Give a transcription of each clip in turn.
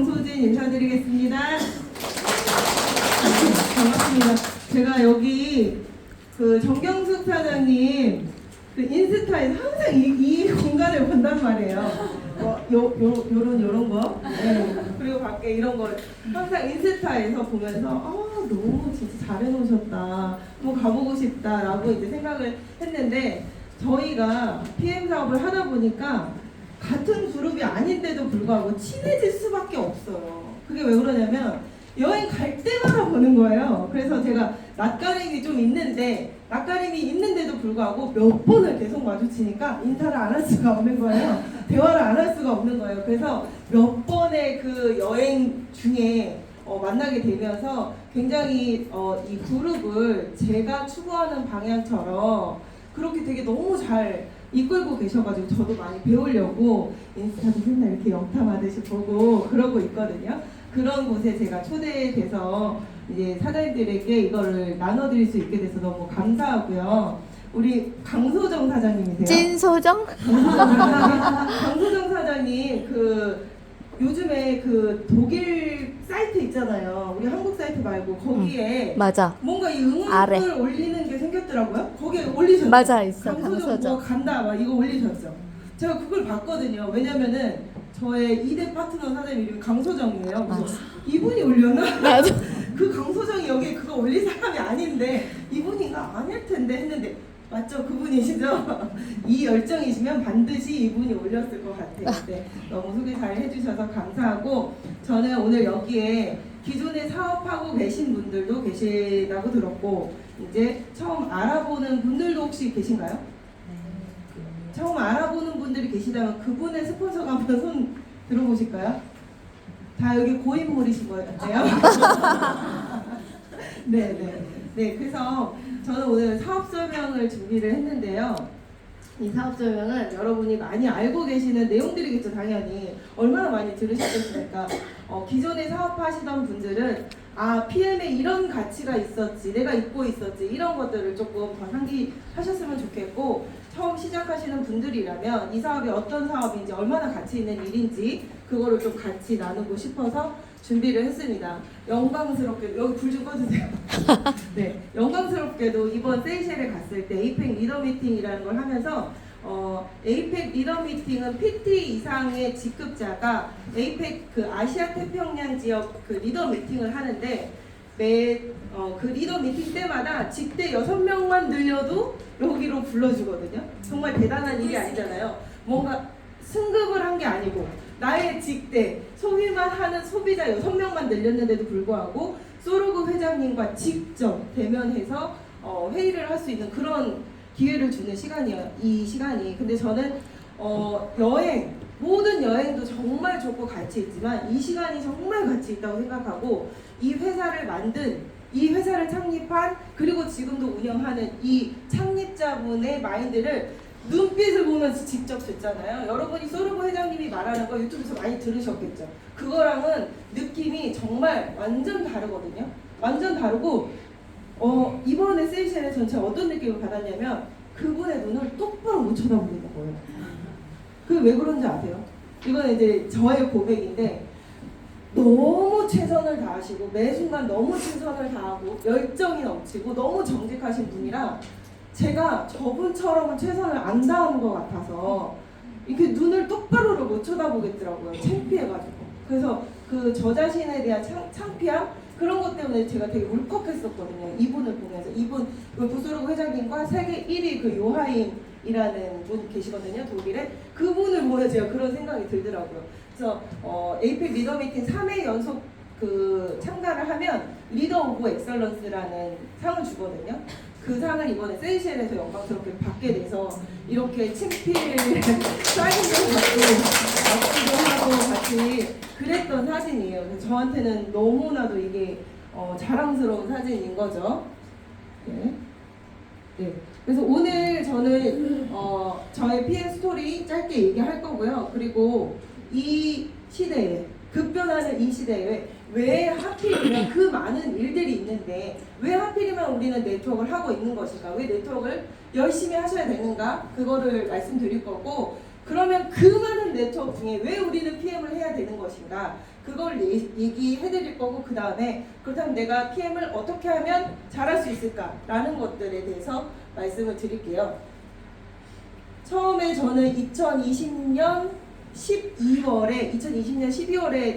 정소진 인사드리겠습니다. 반갑습니다. 제가 여기 그 정경숙 사장님 그 인스타에서 항상 이 공간을 본단 말이에요. 요런 거. 네. 그리고 밖에 이런 거 항상 인스타에서 보면서 너무 진짜 잘해놓으셨다. 한번 가보고 싶다라고 이제 생각을 했는데 저희가 PM 사업을 하다 보니까 같은 그룹이 아닌데도 불구하고 친해질 수밖에 없어요. 그게 왜 그러냐면 여행 갈 때마다 보는 거예요. 그래서 제가 낯가림이 좀 있는데 낯가림이 있는데도 불구하고 몇 번을 계속 마주치니까 인사를 안 할 수가 없는 거예요. 대화를 안 할 수가 없는 거예요. 그래서 몇 번의 그 여행 중에 만나게 되면서 굉장히 이 그룹을 제가 추구하는 방향처럼 그렇게 되게 너무 잘 이끌고 계셔가지고 저도 많이 배우려고 인스타도 맨날 이렇게 영탐하듯이 보고 그러고 있거든요. 그런 곳에 제가 초대돼서 이제 사장님들에게 이거를 나눠드릴 수 있게 돼서 너무 감사하고요. 우리 강소정 사장님이세요? 찐소정? 강소정 사장님 그 요즘에 그 독일 사이트 있잖아요. 우리 한국 사이트 말고 거기에 맞아. 뭔가 이 응원글 아래. 올리는 게 생겼더라고요. 거기에 올리셨죠? 맞아, 있어. 강소정 강소정. 뭐 간다 막 이거 올리셨죠. 제가 그걸 봤거든요. 왜냐면은 저의 2대 파트너 사장님 이름이 강소정이에요. 그래서 이분이 올렸나? 맞아. 그 강소정이 여기에 그거 올린 사람이 아닌데 이분인가 아닐 텐데 했는데 맞죠? 그분이시죠? 이 열정이시면 반드시 이분이 올렸을 것 같아요. 네, 너무 소개 잘 해주셔서 감사하고 저는 오늘 여기에 기존에 사업하고 계신 분들도 계시다고 들었고 이제 처음 알아보는 분들도 혹시 계신가요? 처음 알아보는 분들이 계시다면 그분의 스폰서가 한번 손 들어보실까요? 다 여기 고인물이신 것 같아요. 네, 그래서 저는 오늘 사업 설명을 준비를 했는데요. 이 사업 설명은 여러분이 많이 알고 계시는 내용들이겠죠, 당연히. 얼마나 많이 들으셨겠습니까? 기존에 사업하시던 분들은 PM에 이런 가치가 있었지, 내가 잊고 있었지, 이런 것들을 조금 더 상기하셨으면 좋겠고, 처음 시작하시는 분들이라면 이 사업이 어떤 사업인지, 얼마나 가치 있는 일인지, 그거를 좀 같이 나누고 싶어서 준비를 했습니다. 영광스럽게도, 여기 불 좀 꺼주세요. 네, 영광스럽게도 이번 세이셸에 갔을 때 에이펙 리더 미팅이라는 걸 하면서 에이펙 리더 미팅은 PT 이상의 직급자가 에이펙 그 아시아 태평양 지역 그 리더 미팅을 하는데 그 리더 미팅 때마다 직대 6명만 늘려도 여기로 불러주거든요. 정말 대단한 일이 아니잖아요. 뭔가 승급을 한 게 아니고 나의 직대 소비만 하는 소비자 6명만 늘렸는데도 불구하고 소로그 회장님과 직접 대면해서 회의를 할 수 있는 그런 기회를 주는 시간이에요. 이 시간이. 근데 저는 여행, 모든 여행도 정말 좋고 가치 있지만 이 시간이 정말 가치 있다고 생각하고 이 회사를 만든, 이 회사를 창립한, 그리고 지금도 운영하는 이 창립자분의 마인드를 눈빛을 보면서 직접 듣잖아요. 여러분이 소르고 회장님이 말하는 거 유튜브에서 많이 들으셨겠죠. 그거랑은 느낌이 정말 완전 다르거든요. 완전 다르고 이번에 세이셸에 전체 어떤 느낌을 받았냐면 그분의 눈을 똑바로 못 쳐다보는 거예요. 그게 왜 그런지 아세요? 이건 이제 저의 고백인데 너무 최선을 다하시고 매 순간 너무 최선을 다하고 열정이 넘치고 너무 정직하신 분이라 제가 저분처럼은 최선을 안 다하는 것 같아서 이렇게 눈을 똑바로를 못 쳐다보겠더라고요. 창피해가지고. 그래서 그 저 자신에 대한 창피함 그런 것 때문에 제가 되게 울컥했었거든요. 이분을 보면서. 이분 부소르그 회장님과 세계 1위 그 요하임이라는 분 계시거든요. 독일에. 그분을 보면 제가 그런 생각이 들더라고요. 그래서 에이펙 리더 미팅 3회 연속 그 참가를 하면 리더 오브 엑셀런스라는 상을 주거든요. 그 상을 이번에 세이셸에서 영광스럽게 받게 돼서 이렇게 친필 사인도 받고 하고 같이 그랬던 사진이에요. 그래서 저한테는 너무나도 이게 자랑스러운 사진인 거죠. 네. 그래서 오늘 저는 저의 PM 스토리 짧게 얘기할 거고요. 그리고 이 시대에 급변하는 이 시대에 왜 하필이면 그 많은 일들이 있는데 왜 하필이면 우리는 네트워크를 하고 있는 것인가? 왜 네트워크를 열심히 하셔야 되는가? 그거를 말씀드릴 거고 그러면 그 많은 네트워크 중에 왜 우리는 PM을 해야 되는 것인가? 그걸 얘기해 드릴 거고, 그 다음에 그렇다면 내가 PM을 어떻게 하면 잘할 수 있을까라는 것들에 대해서 말씀을 드릴게요. 처음에 저는 2020년 12월에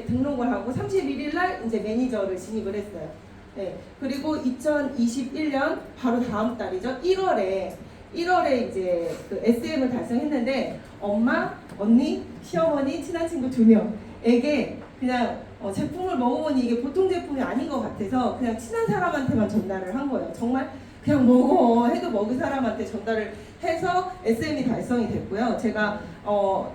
등록을 하고 31일 날 이제 매니저를 진입을 했어요. 네. 그리고 2021년 바로 다음 달이죠. 1월에 이제 그 SM을 달성했는데 엄마, 언니, 시어머니, 친한 친구 2명에게 그냥 제품을 먹어보니 이게 보통 제품이 아닌 것 같아서 그냥 친한 사람한테만 전달을 한 거예요. 정말 그냥 먹어 해도 먹을 사람한테 전달을 해서 SM이 달성이 됐고요. 제가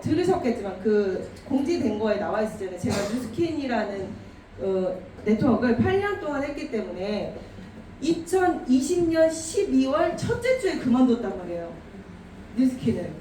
들으셨겠지만 그 공지된 거에 나와 있었잖아요. 제가 뉴스킨이라는 네트워크를 8년 동안 했기 때문에 2020년 12월 첫째 주에 그만뒀단 말이에요. 뉴스킨을.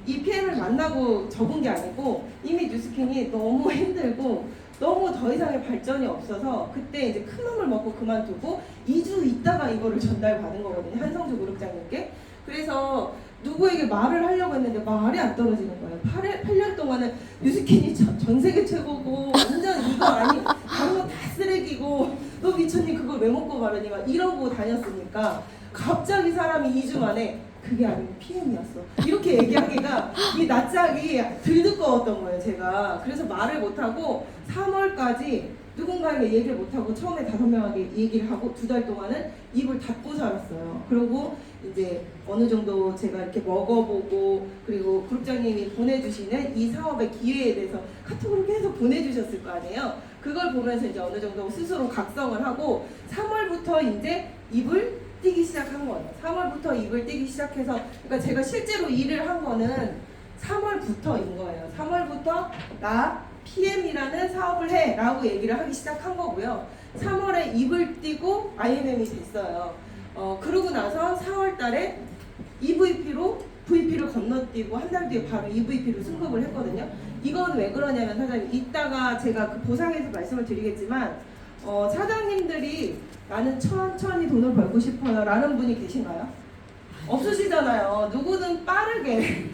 이 PM을 만나고 접은 게 아니고 이미 뉴스킨이 너무 힘들고 너무 더 이상의 발전이 없어서 그때 이제 큰 맘을 먹고 그만두고 2주 있다가 이거를 전달받은 거거든요. 한성주 그룹장님께. 그래서 누구에게 말을 하려고 했는데 말이 안 떨어지는 거예요. 8년 동안은 뉴스킨이 전 세계 최고고 완전 이거 아니 다른 거 다 쓰레기고 너 미쳤니 그걸 왜 먹고 말하니 막 이러고 다녔으니까 갑자기 사람이 2주 만에 그게 아니고 PM이었어 이렇게 얘기하기가 이 낯짝이 들뜨거웠던 거예요. 제가 그래서 말을 못하고 3월까지 누군가에게 얘기를 못하고 처음에 5명에게 얘기를 하고 2달 동안은 입을 닫고 살았어요. 그리고 이제 어느 정도 제가 이렇게 먹어보고 그리고 그룹장님이 보내주시는 이 사업의 기회에 대해서 카톡으로 계속 보내주셨을 거 아니에요. 그걸 보면서 이제 어느 정도 스스로 각성을 하고 3월부터 이제 입을 뛰기 시작한 거예요. 3월부터 입을 뛰기 시작해서 그러니까 제가 실제로 일을 한 거는 3월부터인 거예요. 3월부터 나 PM이라는 사업을 해 라고 얘기를 하기 시작한 거고요. 3월에 입을 띄고 IMM이 됐어요. 그러고 나서 4월 달에 EVP로 VP를 건너뛰고 한 달 뒤에 바로 EVP로 승급을 했거든요. 이건 왜 그러냐면 사장님 이따가 제가 그 보상에서 말씀을 드리겠지만 사장님들이 나는 천천히 돈을 벌고 싶어요 라는 분이 계신가요? 없으시잖아요. 누구든 빠르게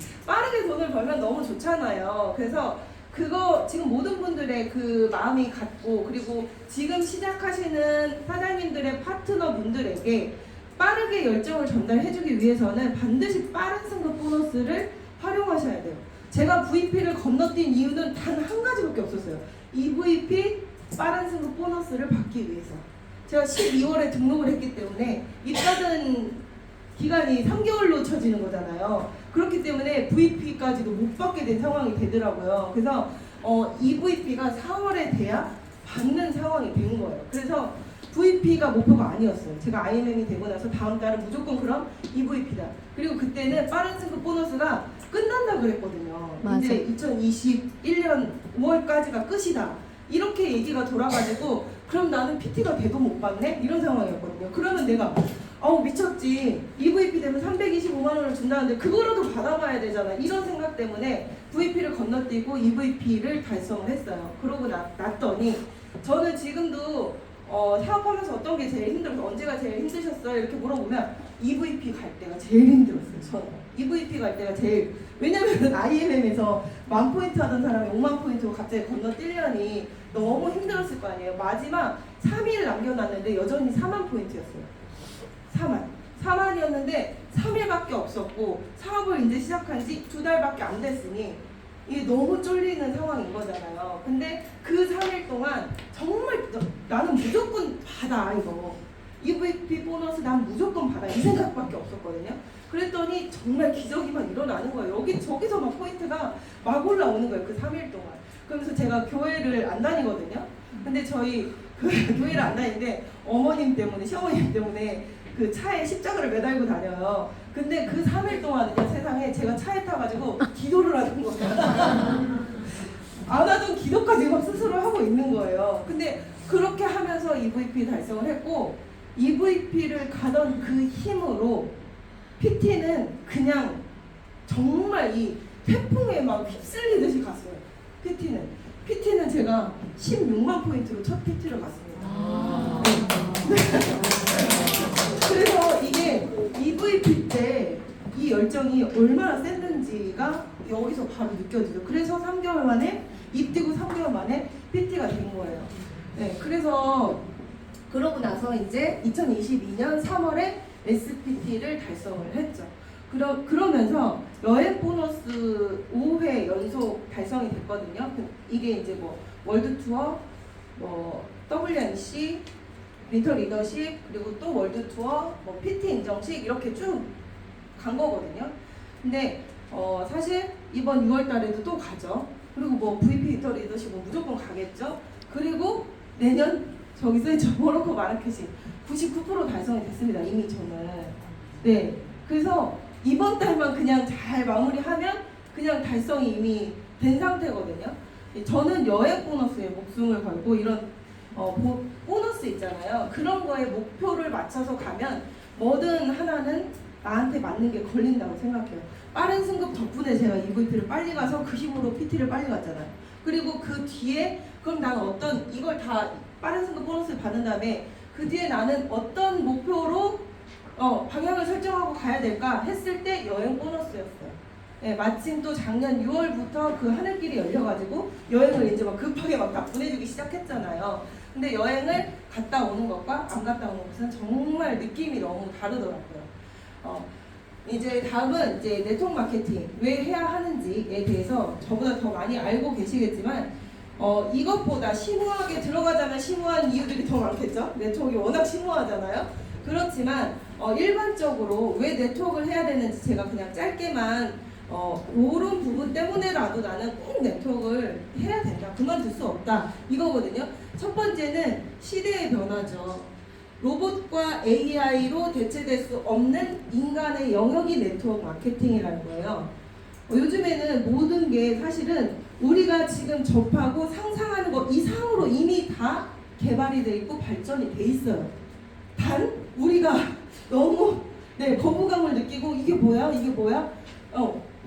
돈을 벌면 너무 좋잖아요. 그래서 그거 지금 모든 분들의 그 마음이 같고 그리고 지금 시작하시는 사장님들의 파트너 분들에게 빠르게 열정을 전달해주기 위해서는 반드시 빠른 승급 보너스를 활용하셔야 돼요. 제가 VP를 건너뛴 이유는 단 한 가지밖에 없었어요. EVP 빠른 승급 보너스를 받기 위해서. 제가 12월에 등록을 했기 때문에 입사든 기간이 3개월로 쳐지는 거잖아요. 그렇기 때문에 VP까지도 못 받게 된 상황이 되더라고요. 그래서 EVP가 4월에 돼야 받는 상황이 된 거예요. 그래서 VP가 목표가 아니었어요. 제가 IMM이 되고 나서 다음 달은 무조건 그럼 EVP다. 그리고 그때는 빠른 승급 보너스가 끝난다 그랬거든요. 근데 2021년 5월까지가 끝이다. 이렇게 얘기가 돌아가지고 그럼 나는 PT가 돼도 못 받네? 이런 상황이었거든요. 그러면 내가 미쳤지. EVP 되면 325만 원을 준다는데 그거라도 받아봐야 되잖아. 이런 생각 때문에 VP를 건너뛰고 EVP를 달성을 했어요. 그러고 났더니 저는 지금도 사업하면서 어떤 게 제일 힘들어서 언제가 제일 힘드셨어요? 이렇게 물어보면 EVP 갈 때가 제일 힘들었어요. 저는 EVP 갈 때가 제일 왜냐면 IMM에서 10,000포인트 하던 사람이 50,000포인트로 갑자기 건너뛰려니 너무 힘들었을 거 아니에요. 마지막 3일 남겨놨는데 여전히 40,000포인트였어요. 4만이었는데 3일밖에 없었고 사업을 이제 시작한 지 2달밖에 안 됐으니 이게 너무 쫄리는 상황인 거잖아요. 근데 그 3일 동안 정말 나는 무조건 받아 이거 EVP 보너스 난 무조건 받아 이 생각밖에 없었거든요. 그랬더니 정말 기적이 막 일어나는 거예요. 저기서 막 포인트가 막 올라오는 거예요. 그 3일 동안. 그러면서 제가 교회를 안 다니거든요. 근데 저희 교회를 안 다니는데 어머님 때문에 시어머님 때문에 그 차에 십자가를 매달고 다녀요. 근데 그 3일 동안은요 세상에 제가 차에 타가지고 기도를 하는 거예요. 안 하던 기도까지 막 스스로 하고 있는 거예요. 근데 그렇게 하면서 EVP 달성을 했고 EVP를 가던 그 힘으로 PT는 그냥 정말 이 태풍에 막 휩쓸리듯이 갔어요. PT는 제가 16만 포인트로 첫 PT를 갔습니다. 그래서 이게 EVP 때 이 열정이 얼마나 셌는지가 여기서 바로 느껴지죠. 그래서 3개월 만에 입 뛰고 3개월 만에 PT가 된 거예요. 네, 그래서 그러고 나서 이제 2022년 3월에 SPT를 달성을 했죠. 그러면서 여행 보너스 5회 연속 달성이 됐거든요. 이게 이제 뭐 월드 투어, 뭐 WNC, 윈터 리더십, 그리고 또 월드 투어, 뭐 PT 인정식 이렇게 쭉 간 거거든요. 근데 사실 이번 6월 달에도 또 가죠. 그리고 뭐 VP 윈터 리더십은 무조건 가겠죠. 그리고 내년 저기서 저 모로코 마라케시 99% 달성이 됐습니다. 이미 저는. 네. 그래서 이번 달만 그냥 잘 마무리하면 그냥 달성이 이미 된 상태거든요. 저는 여행 보너스에 목숨을 걸고 이런 보너스 있잖아요. 그런 거에 목표를 맞춰서 가면 뭐든 하나는 나한테 맞는 게 걸린다고 생각해요. 빠른 승급 덕분에 제가 EVP를 빨리 가서 그 힘으로 PT를 빨리 갔잖아요. 그리고 그 뒤에 그럼 나는 어떤 이걸 다 빠른 승급 보너스를 받은 다음에 그 뒤에 나는 어떤 목표로 방향을 설정하고 가야 될까 했을 때 여행 보너스였어요. 네, 마침 또 작년 6월부터 그 하늘길이 열려가지고 여행을 이제 막 급하게 막 다 보내주기 시작했잖아요. 근데 여행을 갔다 오는 것과 안 갔다 오는 것은 정말 느낌이 너무 다르더라고요. 이제 다음은 이제 네트워크 마케팅 왜 해야 하는지에 대해서 저보다 더 많이 알고 계시겠지만 이것보다 심오하게 들어가자면 심오한 이유들이 더 많겠죠. 네트워크가 워낙 심오하잖아요. 그렇지만 일반적으로 왜 네트워크를 해야 되는지 제가 그냥 짧게만 그런 부분 때문에라도 나는 꼭 네트워크를 해야 된다. 그만둘 수 없다. 이거거든요. 첫 번째는 시대의 변화죠. 로봇과 AI로 대체될 수 없는 인간의 영역이 네트워크 마케팅이라는 거예요. 요즘에는 모든 게 사실은 우리가 지금 접하고 상상하는 것 이상으로 이미 다 개발이 돼 있고 발전이 돼 있어요. 단 우리가 너무 거부감을 느끼고 이게 뭐야? 이게 뭐야?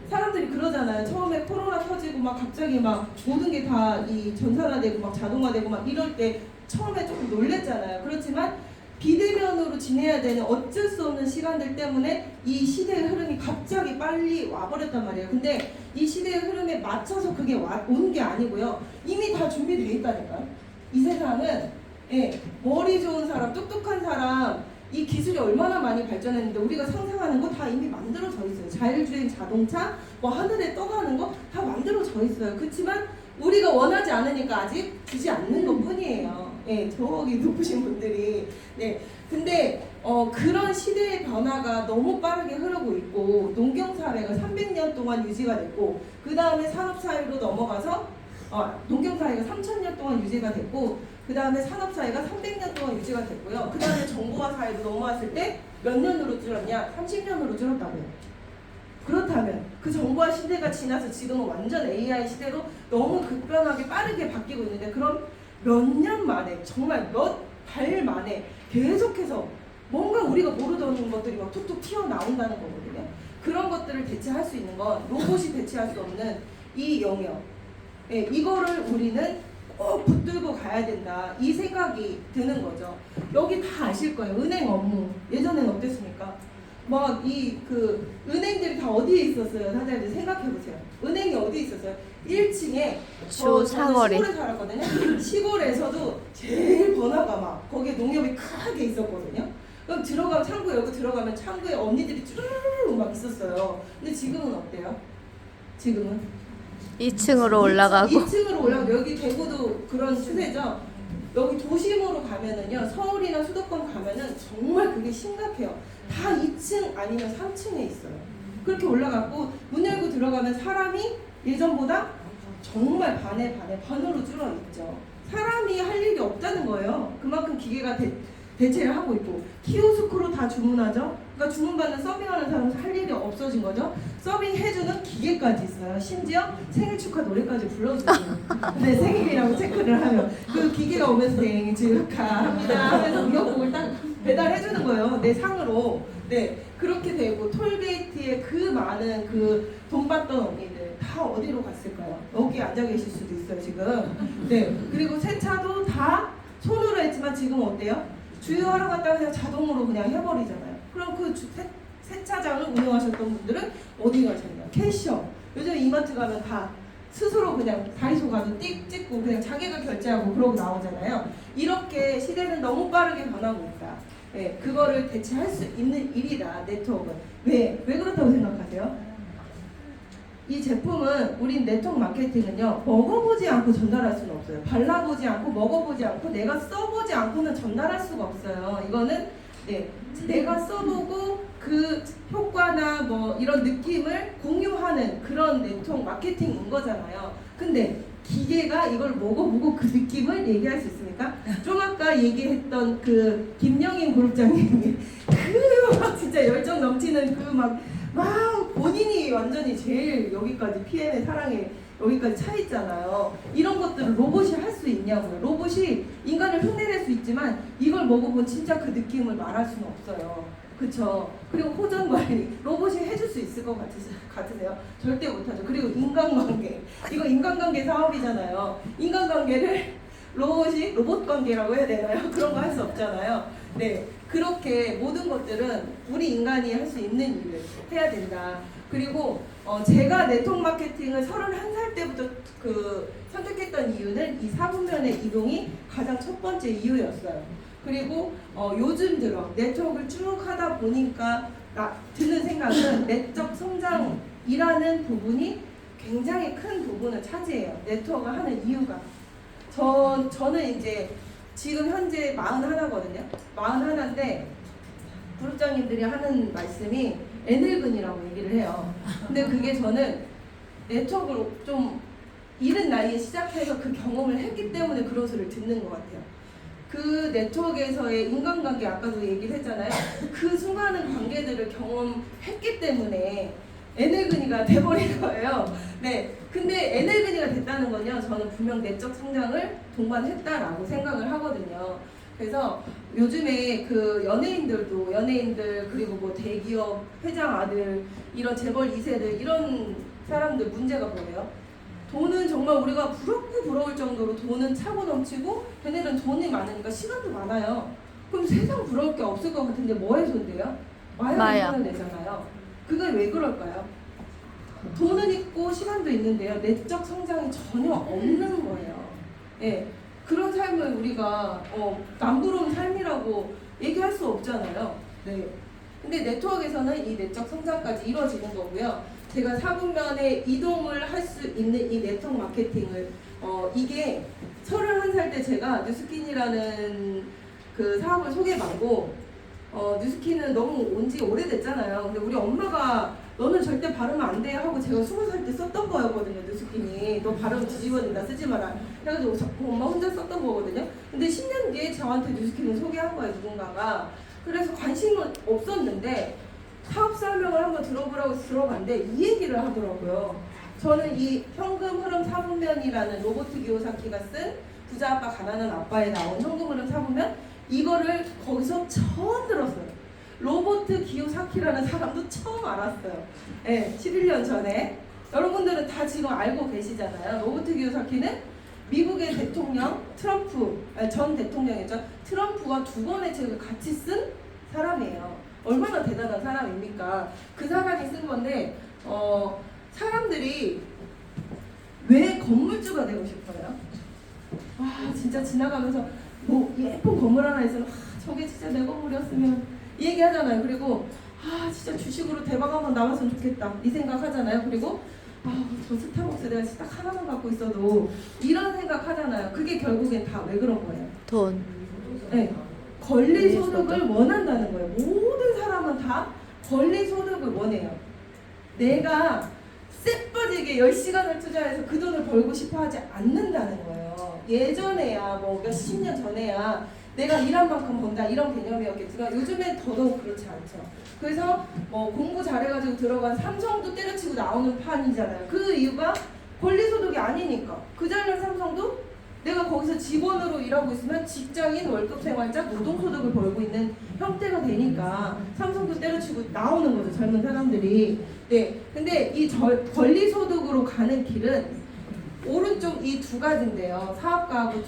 사람들이 그러잖아요. 처음에 코로나 터지고 막 갑자기 막 모든 게 다 이 전산화되고 막 자동화되고 막 이럴 때 처음에 조금 놀랬잖아요. 그렇지만 비대면으로 지내야 되는 어쩔 수 없는 시간들 때문에 이 시대의 흐름이 갑자기 빨리 와버렸단 말이에요. 근데 이 시대의 흐름에 맞춰서 그게 온 게 아니고요. 이미 다 준비되어 있다니까요. 이 세상은 머리 좋은 사람, 똑똑한 사람 이 기술이 얼마나 많이 발전했는데 우리가 상상하는 거 다 이미 만들어져 있어요. 자율주행 자동차, 뭐 하늘에 떠가는 거 다 만들어져 있어요. 그렇지만 우리가 원하지 않으니까 아직 주지 않는 것 뿐이에요. 저기 높으신 분들이. 근데 그런 시대의 변화가 너무 빠르게 흐르고 있고 농경사회가 300년 동안 유지가 됐고 그 다음에 산업사회로 넘어가서 농경사회가 3000년 동안 유지가 됐고 그 다음에 산업사회가 300년 동안 유지가 됐고요. 그 다음에 정보화 사회로 넘어왔을 때 몇 년으로 줄었냐? 30년으로 줄었다고요. 그렇다면 그 정보화 시대가 지나서 지금은 완전 AI 시대로 너무 급변하게 빠르게 바뀌고 있는데 그럼 몇 년 만에 정말 몇 달 만에 계속해서 뭔가 우리가 모르던 것들이 막 툭툭 튀어나온다는 거거든요. 그런 것들을 대체할 수 있는 건 로봇이 대체할 수 없는 이 영역. 이거를 우리는 꼭 붙들고 가야 된다. 이 생각이 드는 거죠. 여기 다 아실 거예요. 은행 업무. 예전엔 어땠습니까? 막 은행들이 다 어디에 있었어요? 다들 생각해 보세요. 은행이 어디에 있었어요? 1층에 저는 시골에 살았거든요. 시골에서도 제일 번화가 막 거기에 농협이 크게 있었거든요. 그럼 창구 열고 들어가면 창구에 언니들이 쭈르르르 막 있었어요. 근데 지금은 어때요? 지금은 2층으로 올라가고 2층으로 올라가고 여기 대구도 그런 추세죠. 여기 도심으로 가면은요, 서울이나 수도권 가면은 정말 그게 심각해요. 다 2층 아니면 3층에 있어요. 그렇게 올라갔고 문 열고 들어가면 사람이 예전보다 정말 반으로 줄어 있죠. 사람이 할 일이 없다는 거예요. 그만큼 기계가 대체를 하고 있고 키오스크로 다 주문하죠. 그러니까 주문받는 서빙하는 사람은 할 일이 없어진 거죠. 서빙 해주는 기계까지 있어요. 심지어 생일 축하 노래까지 불러주세요. 네, 생일이라고 체크를 하면 그 기계가 오면서 생일 축하합니다 하면서 미역국을 딱 배달해주는 거예요. 내 상으로. 그렇게 되고 톨게이트에 그 많은 그 돈 받던 언니들 다 어디로 갔을까요? 여기 앉아 계실 수도 있어요 지금. 그리고 세차도 다 손으로 했지만 지금 어때요? 주유하러 갔다가 그냥 자동으로 그냥 해버리잖아요. 그럼 그 세차장을 운영하셨던 분들은 어디 가셨나요? 캐셔. 요즘 이마트 가면 다 스스로 그냥 다이소 가서 띡 찍고 그냥 자기가 결제하고 그러고 나오잖아요. 이렇게 시대는 너무 빠르게 변하고 있다. 네, 그거를 대체할 수 있는 일이다. 네트워크는. 왜 그렇다고 생각하세요? 이 제품은 우린 네트워크 마케팅은요, 먹어보지 않고 전달할 수는 없어요. 발라보지 않고 먹어보지 않고 내가 써보지 않고는 전달할 수가 없어요. 이거는 내가 써보고 그 효과나 뭐 이런 느낌을 공유하는 그런 네트워크 마케팅인 거잖아요. 근데 기계가 이걸 먹어보고 그 느낌을 얘기할 수 있습니까? 좀 아까 얘기했던 그 김영인 그룹장님이 그 막 진짜 열정 넘치는 그 막 본인이 완전히 제일 여기까지 PN의 사랑에 여기까지 차 있잖아요. 이런 것들을 로봇이 할 수 있냐고요. 로봇이 인간을 흉내낼 수 있지만 이걸 먹어본 진짜 그 느낌을 말할 수는 없어요. 그쵸? 그리고 호전 관리 로봇이 해줄 수 있을 것 같으세요? 절대 못하죠. 그리고 인간관계, 이거 인간관계 사업이잖아요. 인간관계를 로봇이 로봇 관계라고 해야 되나요? 그런 거 할 수 없잖아요. 네, 그렇게 모든 것들은 우리 인간이 할 수 있는 일을 해야 된다. 그리고 제가 네트워크 마케팅을 31살 때부터 선택했던 이유는 이 4분면의 이동이 가장 첫 번째 이유였어요. 그리고 요즘 들어 네트워크를 쭉 하다 보니까 드는 생각은 내적 성장이라는 부분이 굉장히 큰 부분을 차지해요. 네트워크를 하는 이유가. 저는 이제 지금 현재 41거든요. 41인데 그룹장님들이 하는 말씀이 N일근이라고 얘기를 해요. 근데 그게 저는 네트워크를 좀 이른 나이에 시작해서 그 경험을 했기 때문에 그런 소리를 듣는 것 같아요. 그 네트워크에서의 인간관계 아까도 얘기를 했잖아요. 그 수많은 관계들을 경험했기 때문에 N일근이가 돼버린 거예요. 네. 근데 N일근이가 됐다는 건요, 저는 분명 내적 성장을 동반했다라고 생각을 하거든요. 그래서 요즘에 그 연예인들 그리고 뭐 대기업 회장 아들 이런 재벌 2세들 이런 사람들 문제가 뭐예요? 돈은 정말 우리가 부럽고 부러울 정도로 돈은 차고 넘치고 걔네는 돈이 많으니까 시간도 많아요. 그럼 세상 부러울 게 없을 것 같은데 뭐에 손대요? 마약을 내잖아요. 그게 왜 그럴까요? 돈은 있고 시간도 있는데요. 내적 성장이 전혀 없는 거예요. 예. 그런 삶을 우리가 남부러운 삶이라고 얘기할 수 없잖아요. 네. 근데 네트워크에서는 이 내적 성장까지 이루어지는 거고요. 제가 4분면에 이동을 할 수 있는 이 네트워크 마케팅을 이게 31살 때 제가 뉴스킨이라는 그 사업을 소개받고 뉴스킨은 너무 온 지 오래됐잖아요. 근데 우리 엄마가 너는 절대 바르면 안 돼 하고 제가 20살 때 썼던 거였거든요. 뉴스킨이 너 바르면 뒤집어진다 쓰지 마라 해가지고 엄마 혼자 썼던 거거든요. 근데 10년 뒤에 저한테 뉴스킨을 소개한 거예요, 누군가가. 그래서 관심은 없었는데 사업 설명을 한번 들어보라고 들어봤는데 이 얘기를 하더라고요. 저는 이 현금 흐름 4분면이라는 로버트 기요사키가 쓴 부자 아빠 가난한 아빠에 나온 현금 흐름 4분면, 이거를 거기서 처음 들었어요. 로버트 기요사키라는 사람도 처음 알았어요. 네, 11년 전에. 여러분들은 다 지금 알고 계시잖아요. 로버트 기요사키는 미국의 대통령 전 대통령이죠. 트럼프가 2권의 책을 같이 쓴 사람이에요. 얼마나 대단한 사람입니까? 그 사람이 쓴 건데 사람들이 왜 건물주가 되고 싶어요? 진짜 지나가면서 뭐 예쁜 건물 하나 있으면 저게 진짜 내 건물이었으면 이 얘기 하잖아요. 그리고 진짜 주식으로 대박 한번 나왔으면 좋겠다 이 생각 하잖아요. 그리고 저 스타벅스 내가 진짜 딱 하나만 갖고 있어도 이런 생각 하잖아요. 그게 결국엔 다 왜 그런 거예요? 돈. 네, 권리소득을 원한다는 거예요. 모든 사람은 다 권리소득을 원해요. 내가 쎄빠지게 10시간을 투자해서 그 돈을 벌고 싶어 하지 않는다는 거예요. 예전에야 뭐 몇십 년 전에야 내가 일한 만큼 번다 이런 개념이었겠지만 요즘엔 더더욱 그렇지 않죠. 그래서 뭐 공부 잘해가지고 들어간 삼성도 때려치고 나오는 판이잖아요. 그 이유가 권리소득이 아니니까. 그 잘난 삼성도 내가 거기서 직원으로 일하고 있으면 직장인 월급 생활자 노동소득을 벌고 있는 형태가 되니까 삼성도 때려치고 나오는 거죠, 젊은 사람들이. 네, 근데 이 권리소득으로 가는 길은 오른쪽 이 두 가지인데요. 사업가하고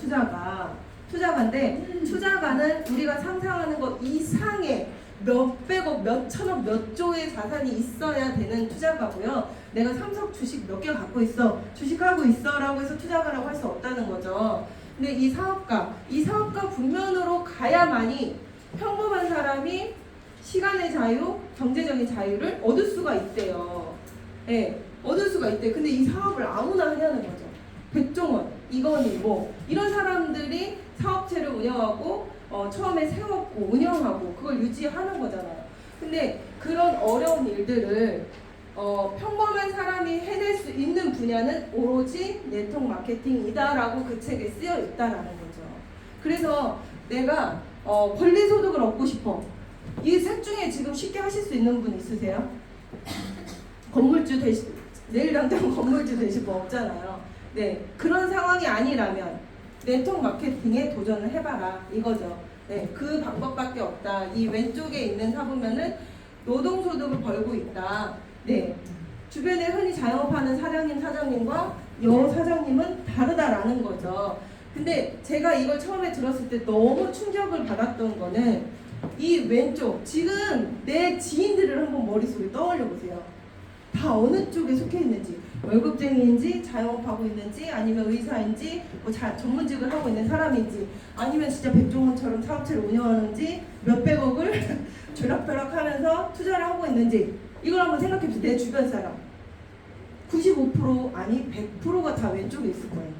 투자가인데 투자가는 우리가 상상하는 것 이상의 몇백억, 몇천억, 몇 조의 자산이 있어야 되는 투자가고요. 내가 삼성 주식 몇 개 갖고 있어, 주식하고 있어라고 해서 투자가라고 할 수 없다는 거죠. 근데 이 사업가 국면으로 가야만이 평범한 사람이 시간의 자유, 경제적인 자유를 얻을 수가 있대요. 네, 얻을 수가 있대. 근데 이 사업을 아무나 하냐는 거죠. 백종원, 이건희 뭐 이런 사람들이 사업체를 운영하고 처음에 세웠고 운영하고 그걸 유지하는 거잖아요. 근데 그런 어려운 일들을 평범한 사람이 해낼 수 있는 분야는 오로지 네트워크 마케팅이다라고 그 책에 쓰여 있다라는 거죠. 그래서 내가 권리소득을 얻고 싶어. 이 셋 중에 지금 쉽게 하실 수 있는 분 있으세요? 건물주 내일 당장 건물주 되실 분 없잖아요. 네, 그런 상황이 아니라면 네트워크 마케팅에 도전을 해봐라 이거죠. 네, 그 방법밖에 없다. 이 왼쪽에 있는 사보면은 노동소득을 벌고 있다. 네, 주변에 흔히 자영업하는 사장님, 사장님과 여사장님은 다르다라는 거죠. 근데 제가 이걸 처음에 들었을 때 너무 충격을 받았던 거는 이 왼쪽, 지금 내 지인들을 한번 머릿속에 떠올려 보세요. 다 어느 쪽에 속해 있는지, 월급쟁이인지, 자영업하고 있는지, 아니면 의사인지, 뭐 전문직을 하고 있는 사람인지, 아니면 진짜 백종원처럼 사업체를 운영하는지, 몇백억을 쥐락펴락 하면서 투자를 하고 있는지, 이걸 한번 생각해 보세요. 내 주변 사람 95% 아니 100%가 다 왼쪽에 있을 거예요.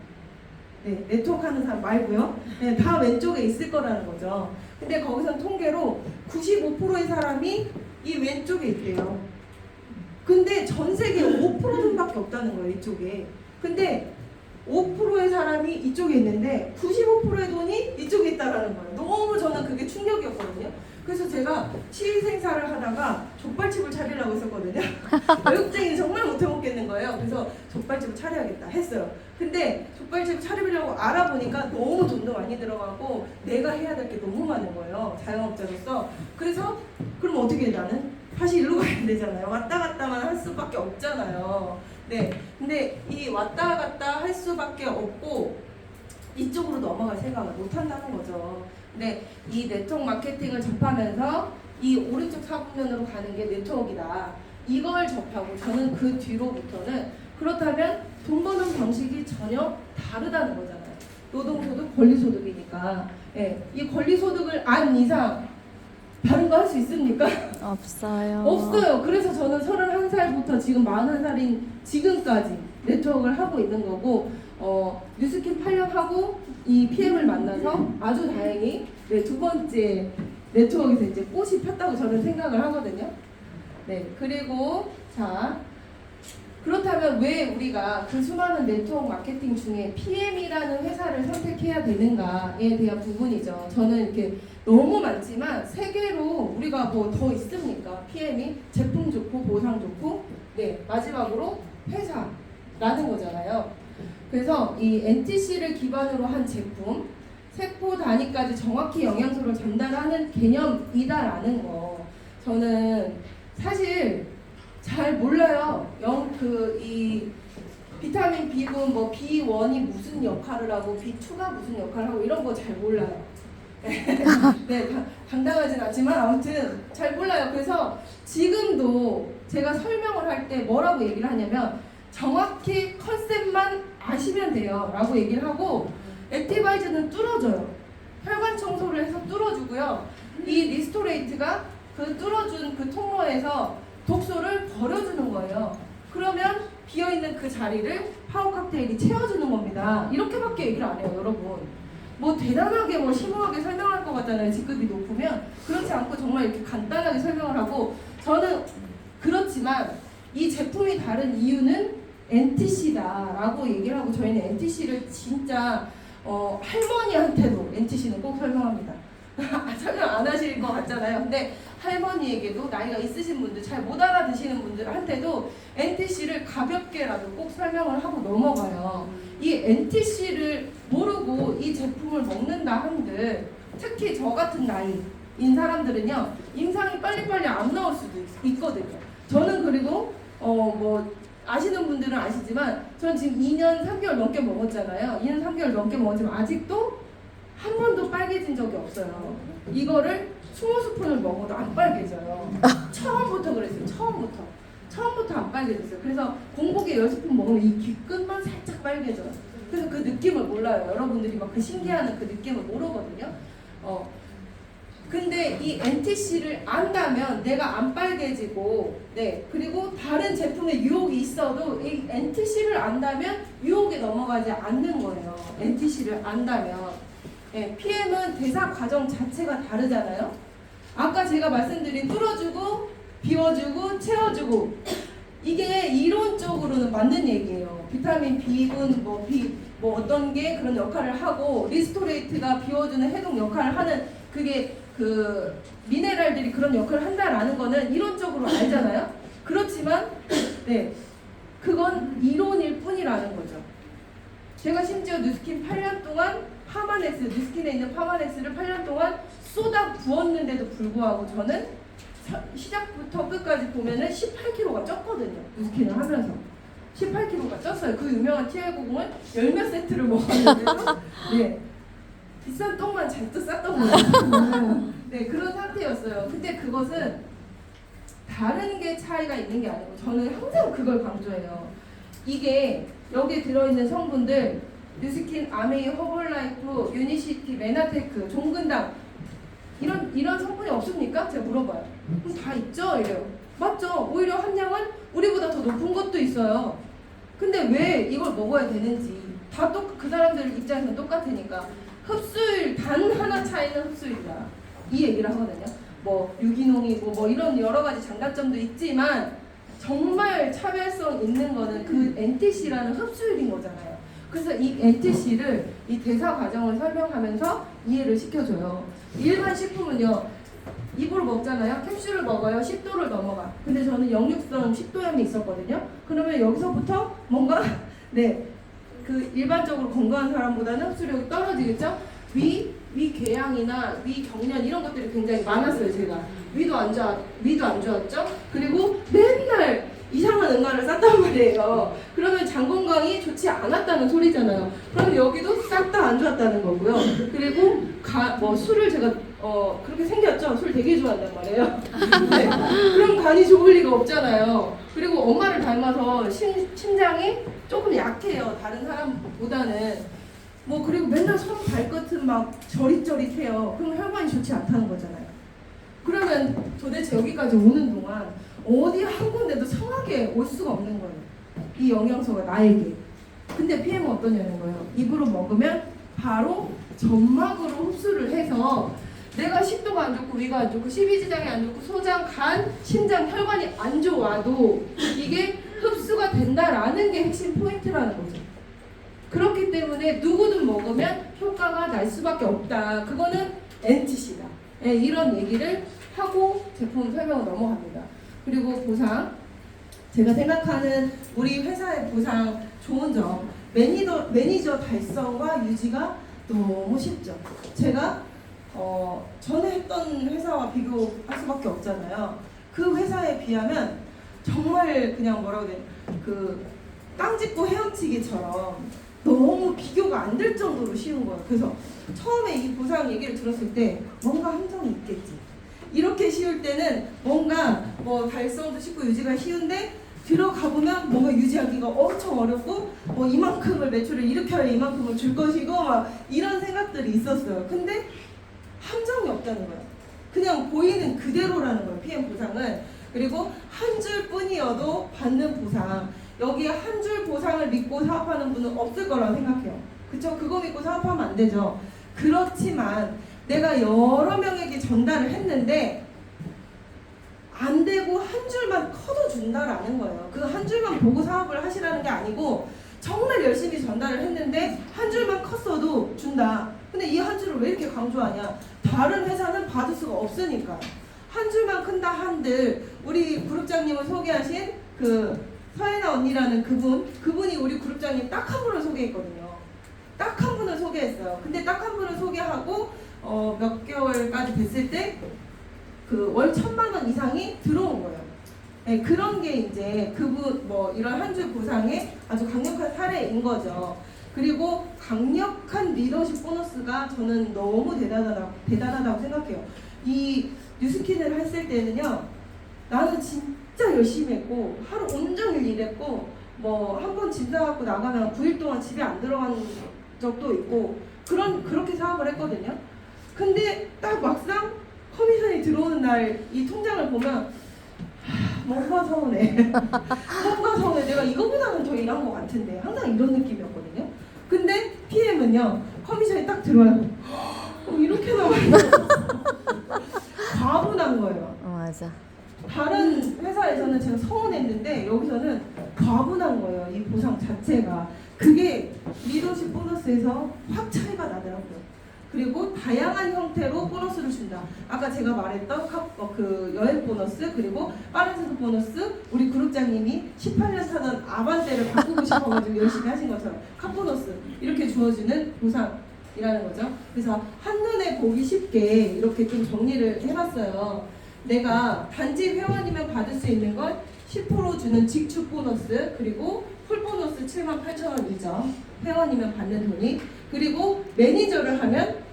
네, 네트워크 하는 사람 말고요. 네, 다 왼쪽에 있을 거라는 거죠. 근데 거기선 통계로 95%의 사람이 이 왼쪽에 있대요. 근데 전 세계 5%밖에 없다는 거예요, 이쪽에. 근데 5%의 사람이 이쪽에 있는데 95%의 돈이 이쪽에 있다라는 거예요. 너무 저는 그게 충격이었거든요. 그래서 제가 시위생사를 하다가 족발집을 차리려고 했었거든요. 외국쟁이 정말 못해 먹겠는 거예요. 그래서 족발집을 차려야겠다 했어요. 근데 족발집 차리려고 알아보니까 너무 돈도 많이 들어가고 내가 해야 될 게 너무 많은 거예요. 자영업자로서. 그래서 그럼 어떻게 해 나는? 다시 일로 가야 되잖아요. 왔다 갔다만 할 수밖에 없잖아요. 네, 근데 이 왔다 갔다 할 수밖에 없고 이쪽으로 넘어갈 생각을 못 한다는 거죠. 근데 이 네트워크 마케팅을 접하면서 이 오른쪽 사분면으로 가는 게 네트워크이다. 이걸 접하고 저는 그 뒤로부터는 그렇다면 돈 버는 방식이 전혀 다르다는 거잖아요. 노동소득, 권리소득이니까. 네, 이 권리소득을 안 이상 다른 거 할 수 있습니까? 없어요. 없어요. 그래서 저는 31살부터 지금 40살인 지금까지 네트워크를 하고 있는 거고 뉴스킨 8년 하고 이 PM을 만나서 아주 다행히 네, 두 번째 네트워크에서 이제 꽃이 폈다고 저는 생각을 하거든요. 네, 그리고 자 그렇다면 왜 우리가 그 수많은 네트워크 마케팅 중에 PM이라는 회사를 선택해야 되는가에 대한 부분이죠. 저는 이렇게 너무 많지만 세계로 우리가 뭐 더 있습니까? PM이 제품 좋고 보상 좋고 네 마지막으로 회사라는 거잖아요. 그래서 이 NTC를 기반으로 한 제품 세포 단위까지 정확히 영양소를 전달하는 개념이다라는 거 저는 사실 잘 몰라요. 이 비타민 B군 뭐 B1이 무슨 역할을 하고 B2가 무슨 역할을 하고 이런 거 잘 몰라요. 네, 당당하진 않지만 아무튼 잘 몰라요. 그래서 지금도 제가 설명을 할 때 뭐라고 얘기를 하냐면 정확히 컨셉만 아시면 돼요 라고 얘기를 하고 액티바이즈는 뚫어줘요. 혈관 청소를 해서 뚫어주고요. 이 리스토레이트가 그 뚫어준 그 통로에서 독소를 버려주는 거예요. 그러면 비어있는 그 자리를 파워 칵테일이 채워주는 겁니다. 이렇게밖에 얘기를 안 해요, 여러분. 뭐 대단하게 뭐 심오하게 설명할 것 같잖아요. 직급이 높으면. 그렇지 않고 정말 이렇게 간단하게 설명을 하고 저는 그렇지만 이 제품이 다른 이유는 NTC다라고 얘기를 하고 저희는 NTC를 진짜 할머니한테도 NTC는 꼭 설명합니다. 설명 안 하실 것 같잖아요. 근데 할머니에게도 나이가 있으신 분들 잘 못 알아듣시는 분들한테도 NTC를 가볍게라도 꼭 설명을 하고 넘어가요. 이 NTC를 모르고 이 제품을 먹는다 한들 특히 저 같은 나이인 사람들은요 임상이 빨리빨리 안 나올 수도 있거든요. 저는 그리고 뭐 아시는 분들은 아시지만 저는 지금 2년 3개월 넘게 먹었잖아요. 2년 3개월 넘게 먹었지만 아직도 한 번도 빨개진 적이 없어요. 이거를 20스푼을 먹어도 안 빨개져요. 처음부터 그랬어요. 처음부터 안 빨개졌어요. 그래서 공복에 10스푼 먹으면 이 귓끝만 살짝 빨개져요. 그래서 그 느낌을 몰라요. 여러분들이 막 그 신기한 그 느낌을 모르거든요. 근데 이 NTC를 안다면 내가 안 빨개지고, 네, 그리고 다른 제품에 유혹이 있어도 이 NTC를 안다면 유혹에 넘어가지 않는 거예요. NTC를 안다면. 네, PM은 대사 과정 자체가 다르잖아요. 아까 제가 말씀드린 뚫어주고 비워주고 채워주고, 이게 이론적으로는 맞는 얘기예요. 비타민 B군 뭐 어떤 게 그런 역할을 하고, 리스토레이트가 비워주는 해독 역할을 하는, 그게 그 미네랄들이 그런 역할을 한다라는 거는 이론적으로 알잖아요. 그렇지만 네, 그건 이론일 뿐이라는 거죠. 제가 심지어 뉴스킨 8년 동안 파마넥스, 뉴스킨에 있는 파마넥스를 8년 동안 쏟아 부었는데도 불구하고 저는 시작부터 끝까지 보면은 18kg가 쪘거든요. 뉴스킨을 하면서 18kg가 쪘어요. 그 유명한 TR90을 열몇 세트를 먹었는데도 네, 비싼 똥만 잔뜩 쌌던 거예요. 네, 그런 상태였어요. 근데 그것은 다른 게 차이가 있는 게 아니고, 저는 항상 그걸 강조해요. 이게 여기에 들어있는 성분들, 뉴스킨, 아메이, 허벌라이프, 유니시티, 메나테크, 종근당, 이런 성분이 없습니까? 제가 물어봐요. 그럼 다 있죠? 이래요. 맞죠? 오히려 함량은 우리보다 더 높은 것도 있어요. 근데 왜 이걸 먹어야 되는지, 다 그 사람들 입장에서는 똑같으니까. 흡수율 단 하나 차이는 흡수율이다, 이 얘기를 하거든요. 뭐 유기농이고 뭐 이런 여러 가지 장단점도 있지만 정말 차별성 있는 거는 그 NTC라는 흡수율인 거잖아요. 그래서 이 NTC를, 이 대사 과정을 설명하면서 이해를 시켜줘요. 일반 식품은요, 입으로 먹잖아요. 캡슐을 먹어요. 10도를 넘어가. 근데 저는 역류성 식도염이 있었거든요. 그러면 여기서부터 뭔가 네, 그 일반적으로 건강한 사람보다는 흡수력이 떨어지겠죠? 위궤양이나 위경련 이런 것들이 굉장히 많았어요. 제가 위도 안 좋았죠? 그리고 맨날 이상한 응가를 쌌단 말이에요. 그러면 장 건강이 좋지 않았다는 소리잖아요. 그럼 여기도 싹 다 안 좋았다는 거고요. 그리고 술을 제가 그렇게 생겼죠? 술 되게 좋아한단 말이에요. 네. 그럼 간이 좋을 리가 없잖아요. 그리고 엄마를 닮아서 심장이 조금 약해요. 다른 사람보다는. 그리고 맨날 손 발끝은 막 저릿저릿해요. 그럼 혈관이 좋지 않다는 거잖아요. 그러면 도대체 여기까지 오는 동안 어디 한 군데도 성하게 올 수가 없는 거예요. 이 영양소가 나에게. 근데 PM은 어떠냐는 거예요. 입으로 먹으면 바로 점막으로 흡수를 해서 내가 식도가 안 좋고 위가 안 좋고 십이지장이 안 좋고 소장, 간, 심장, 혈관이 안 좋아도 이게 흡수가 된다라는 게 핵심 포인트라는 거죠. 그렇기 때문에 누구든 먹으면 효과가 날 수밖에 없다. 그거는 NTC다. 네, 이런 얘기를 하고 제품 설명을 넘어갑니다. 그리고 보상. 제가 생각하는 우리 회사의 보상 좋은 점, 매니저 달성과 유지가 너무 쉽죠. 제가 전에 했던 회사와 비교할 수밖에 없잖아요. 그 회사에 비하면 정말 그냥 뭐라고 해야 돼, 그 깡짓고 헤엄치기처럼 너무 비교가 안 될 정도로 쉬운 거예요. 그래서 처음에 이 보상 얘기를 들었을 때 뭔가 함정이 있겠지. 이렇게 쉬울 때는 뭔가 달성도 쉽고 유지가 쉬운데 들어가 보면 뭔가 유지하기가 엄청 어렵고 이만큼을 매출을 일으켜야 이만큼을 줄 것이고 막 이런 생각들이 있었어요. 근데 함정이 없다는 거예요. 그냥 보이는 그대로라는 거예요. PM 보상은. 그리고 한 줄뿐이어도 받는 보상. 여기에 한 줄 보상을 믿고 사업하는 분은 없을 거라고 생각해요. 그쵸? 그거 믿고 사업하면 안 되죠. 그렇지만 내가 여러 명에게 전달을 했는데 안 되고 한 줄만 커둬준다라는 거예요. 그 한 줄만 보고 사업을 하시라는 게 아니고 정말 열심히 전달을 했는데 한 줄만 컸어도 준다. 근데 이 한 줄을 왜 이렇게 강조하냐? 다른 회사는 받을 수가 없으니까. 한 줄만 큰다 한들 우리 그룹장님을 소개하신 그 서혜나 언니라는 그분이 우리 그룹장님 딱 한 분을 소개했거든요. 딱 한 분을 소개했어요. 근데 딱 한 분을 소개하고 몇 개월까지 됐을 때 그 월 1,000만 원 이상이 들어온 거예요. 네, 그런 게 이제 그분 이런 한 줄 보상의 아주 강력한 사례인 거죠. 그리고 강력한 리더십 보너스가 저는 너무 대단하다고 생각해요. 이 뉴스킨을 했을 때는요, 나는 진짜 열심히 했고 하루 온종일 일했고 뭐 한 번 짐 싸갖고 나가면 9일 동안 집에 안 들어간 적도 있고 그렇게 사업을 했거든요. 근데 딱 막상 커미션이 들어오는 날 이 통장을 보면 뭔가 서운해. 뭔가 서운해. 내가 이거보다는 더 일한 것 같은데 항상 이런 느낌이었거든요. 근데 PM은요, 커미션이 딱 들어와요. 이렇게 나와요. 과분한 거예요. 맞아. 다른 회사에서는 제가 서운했는데 여기서는 과분한 거예요. 이 보상 자체가. 그게 리더십 보너스에서 확 차이가 나더라고요. 그리고 다양한 형태로 보너스를 준다. 아까 제가 말했던 그 여행 보너스, 그리고 빠른 세속 보너스, 우리 그룹장님이 18년 타던 아반떼를 바꾸고 싶어가지고 열심히 하신 것처럼 카 보너스 이렇게 주어지는 보상이라는 거죠. 그래서 한눈에 보기 쉽게 이렇게 좀 정리를 해봤어요. 내가 단지 회원이면 받을 수 있는 건 10% 주는 직축 보너스, 그리고 풀 보너스 78,000원이죠. 회원이면 받는 돈이. 그리고 매니저를 하면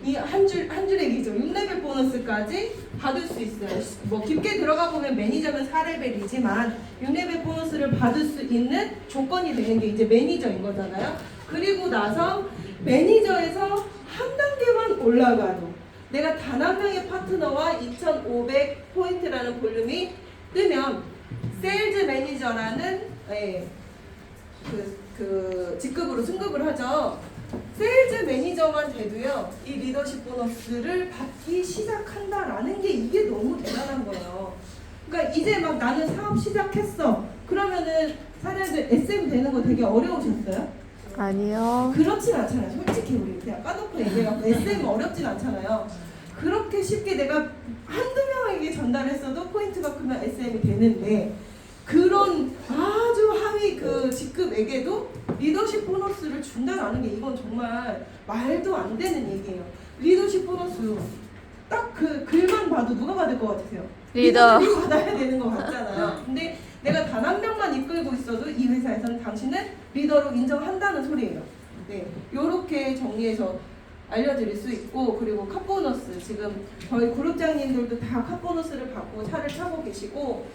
이 한 줄액이죠. 6레벨 보너스까지 받을 수 있어요. 뭐 깊게 들어가 보면 매니저는 4레벨이지만 6레벨 보너스를 받을 수 있는 조건이 되는 게 이제 매니저인 거잖아요. 그리고 나서 매니저에서 한 단계만 올라가도 내가 단 한 명의 파트너와 2,500 포인트라는 볼륨이 뜨면 세일즈 매니저라는 그 직급으로 승급을 하죠. 세일즈 매니저만 돼도요, 이 리더십 보너스를 받기 시작한다라는 게 이게 너무 대단한 거예요. 그러니까 이제 막 나는 사업 시작했어. 그러면은 사람들 SM 되는 거 되게 어려우셨어요? 아니요. 그렇진 않잖아요. 솔직히 우리 그냥 까놓고 얘기해갖고 SM 어렵진 않잖아요. 그렇게 쉽게 내가 한두 명에게 전달했어도 포인트가 크면 SM이 되는데, 그런 아주 하위 그 직급에게도 리더십 보너스를 준다는 게 이건 정말 말도 안 되는 얘기예요. 리더십 보너스 딱 그 글만 봐도 누가 받을 것 같으세요? 리더. 리더들이 받아야 되는 것 같잖아요. 근데 내가 단 한 명만 이끌고 있어도 이 회사에서는 당신은 리더로 인정한다는 소리예요. 네, 요렇게 정리해서 알려드릴 수 있고, 그리고 카보너스, 지금 저희 그룹장님들도 다 카보너스를 받고 차를 타고 계시고,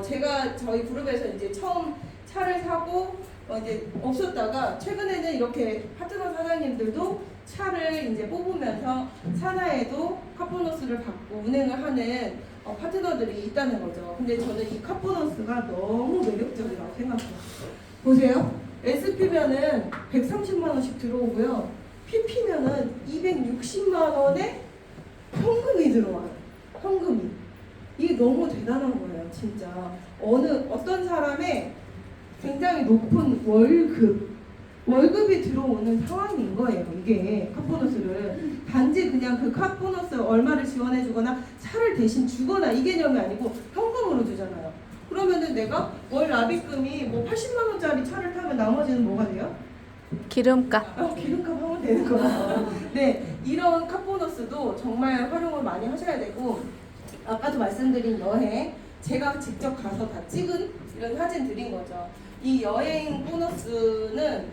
제가 저희 그룹에서 이제 처음 차를 사고 이제 없었다가 최근에는 이렇게 파트너 사장님들도 차를 이제 뽑으면서 산하에도 카보너스를 받고 운행을 하는 파트너들이 있다는 거죠. 근데 저는 이 카보너스가 너무 매력적이라고 생각해요. 보세요. SP면은 130만 원씩 들어오고요. PP면은 260만 원의 현금이 들어와요. 현금이. 이게 너무 대단한 거예요, 진짜. 어떤 사람의 굉장히 높은 월급이 들어오는 상황인 거예요, 이게 카보너스를. 단지 그냥 그 카보너스 얼마를 지원해주거나 차를 대신 주거나 이 개념이 아니고 현금으로 주잖아요. 그러면은 내가 월 납입금이 뭐 80만 원짜리 차를 타면 나머지는 뭐가 돼요? 기름값. 기름값 하면 되는 거예요. 네, 이런 카보너스도 정말 활용을 많이 하셔야 되고, 아까도 말씀드린 여행, 제가 직접 가서 다 찍은 이런 사진 드린 거죠. 이 여행 보너스는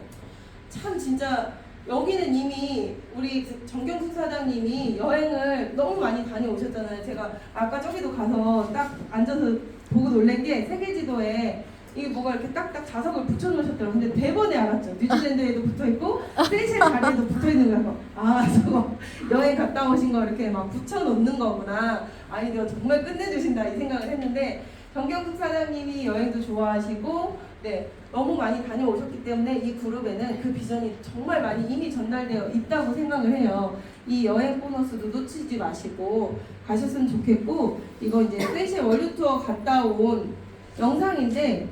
참 진짜, 여기는 이미 우리 정경숙 사장님이 여행을 너무 많이 다녀오셨잖아요. 제가 아까 저기도 가서 딱 앉아서 보고 놀란 게 세계지도에 이게 뭐가 이렇게 딱딱 자석을 붙여놓으셨더라고요. 근데 대번에 알았죠. 뉴질랜드에도 붙어있고 세이셸 다리에도 붙어있는 거예요. 아, 저거 여행 갔다 오신 거 이렇게 막 붙여놓는 거구나. 아이디어 정말 끝내주신다 이 생각을 했는데, 정경숙 사장님이 여행도 좋아하시고 네, 너무 많이 다녀오셨기 때문에 이 그룹에는 그 비전이 정말 많이 이미 전달되어 있다고 생각을 해요. 이 여행 보너스도 놓치지 마시고 가셨으면 좋겠고, 이거 이제 세이셸 월드 투어 갔다 온 영상인데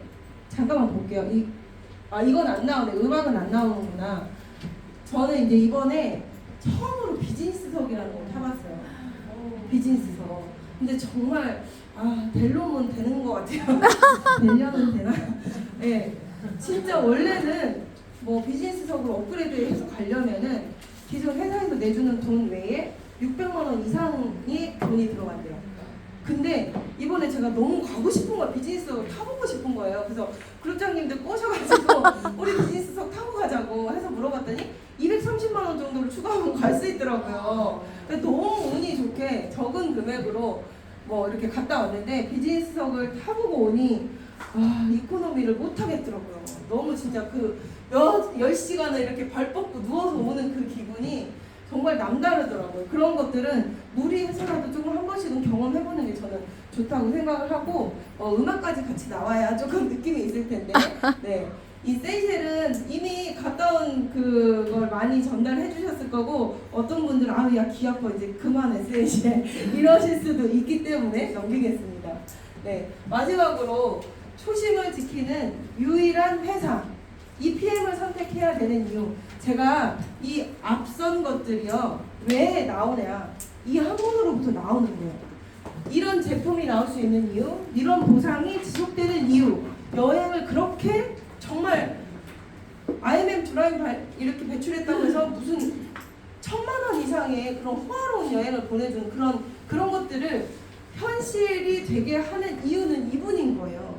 잠깐만 볼게요. 이건 안 나오네. 음악은 안 나오는구나. 저는 이제 이번에 처음으로 비즈니스석이라는 걸 타봤어요. 비즈니스석. 근데 정말 델로몬 되는 것 같아요. 델려는 되나? 네, 진짜 원래는 뭐 비즈니스석으로 업그레이드해서 가려면은 기존 회사에서 내주는 돈 외에 600만 원 이상의 돈이 들어간대요. 근데 이번에 제가 너무 가고 싶은 거예요. 비즈니스석을 타보고 싶은 거예요. 그래서 그룹장님들 꼬셔가지고 우리 비즈니스석 타고 가자고 해서 물어봤더니 230만 원 정도를 추가하면 갈 수 있더라고요. 근데 너무 운이 좋게 적은 금액으로 뭐 이렇게 갔다 왔는데 비즈니스석을 타보고 오니 이코노미를 못 하겠더라고요. 너무 진짜 그 10시간을 이렇게 발 뻗고 누워서 오는 그 기분이 정말 남다르더라고요. 그런 것들은 무리해서라도 조금 한 번씩은 경험해보는 게 저는 좋다고 생각을 하고 음악까지 같이 나와야 조금 느낌이 있을 텐데 네. 이 세이셸은 이미 갔다 온 그걸 많이 전달해 주셨을 거고 어떤 분들은 야 귀 아파 이제 그만해 세이셸 이러실 수도 있기 때문에 넘기겠습니다. 네. 마지막으로 초심을 지키는 유일한 회사 EPM을 선택해야 되는 이유, 제가 이 앞선 것들이요 왜 나오냐, 이 학문으로부터 나오는 거예요. 이런 제품이 나올 수 있는 이유, 이런 보상이 지속되는 이유, 여행을 그렇게 정말 IMM 드라이브 이렇게 배출했다고 해서 무슨 1,000만 원 이상의 그런 호화로운 여행을 보내주는 그런 것들을 현실이 되게 하는 이유는 이분인 거예요.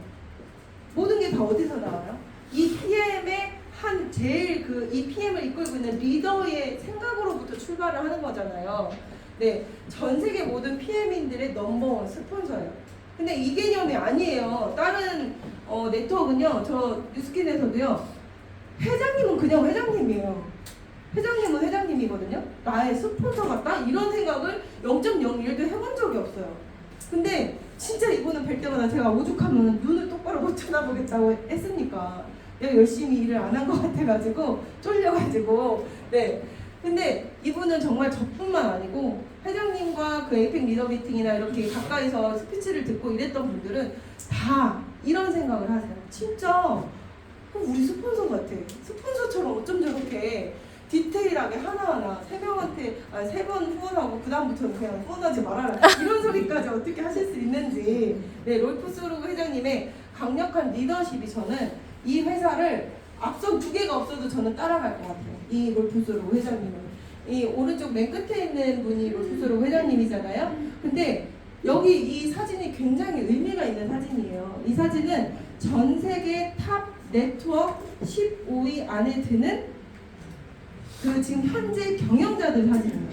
모든 게 다 어디서 나와요? 이 PM의 제일 이 PM을 이끌고 있는 리더의 생각으로부터 출발을 하는 거잖아요. 네, 전 세계 모든 PM인들의 넘버원 스폰서예요. 근데 이 개념이 아니에요. 다른 네트워크는요, 저 뉴스킨에서도요, 회장님은 그냥 회장님이에요. 회장님은 회장님이거든요. 나의 스폰서 같다? 이런 생각을 0.01도 해본 적이 없어요. 근데 진짜 이분은 뵐 때마다 제가 오죽하면 눈을 똑바로 못 쳐다보겠다고 했으니까 내가 열심히 일을 안 한 것 같아가지고 쫄려가지고 네. 근데 이분은 정말 저뿐만 아니고 회장님과 그 에이펙 리더 미팅이나 이렇게 가까이서 스피치를 듣고 이랬던 분들은 다 이런 생각을 하세요. 진짜 우리 스폰서 같아. 스폰서처럼 어쩜 저렇게 디테일하게 하나하나 3번 후원하고 그 다음부터는 그냥 후원하지 말아라 이런 소리까지 어떻게 하실 수 있는지. 네, 롤프 소르그 회장님의 강력한 리더십이 저는 이 회사를 앞선 2개가 없어도 저는 따라갈 것 같아요. 이 롤프 소르그 회장님은 이 오른쪽 맨 끝에 있는 분이 롤프 소르그 회장님이잖아요. 근데 여기 이 사진이 굉장히 의미가 있는 사진이에요. 이 사진은 전 세계 탑 네트워크 15위 안에 드는 그 지금 현재 경영자들 사진이에요.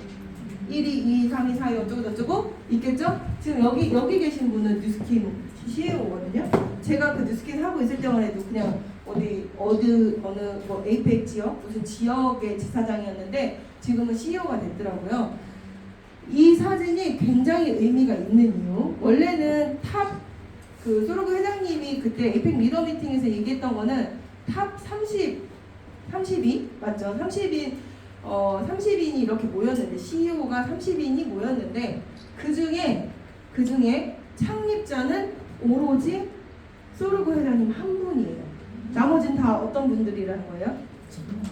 1위, 2위, 3위, 4위 어쩌고 있겠죠? 지금 여기 계신 분은 뉴스킨 CEO거든요. 제가 그 뉴스킨 하고 있을 때만 해도 그냥 어느 뭐 에이펙 지역 무슨 지역의 지사장이었는데 지금은 CEO가 됐더라고요. 이 사진이 굉장히 의미가 있는 이유. 원래는 그 소르그 회장님이 그때 에이펙 리더 미팅에서 얘기했던 거는 탑 30인 맞죠? 30인이 이렇게 모였는데 CEO가 30인이 모였는데 그 중에 창립자는 오로지 소르그 회장님 한 분이에요. 나머지는 다 어떤 분들이라는 거예요?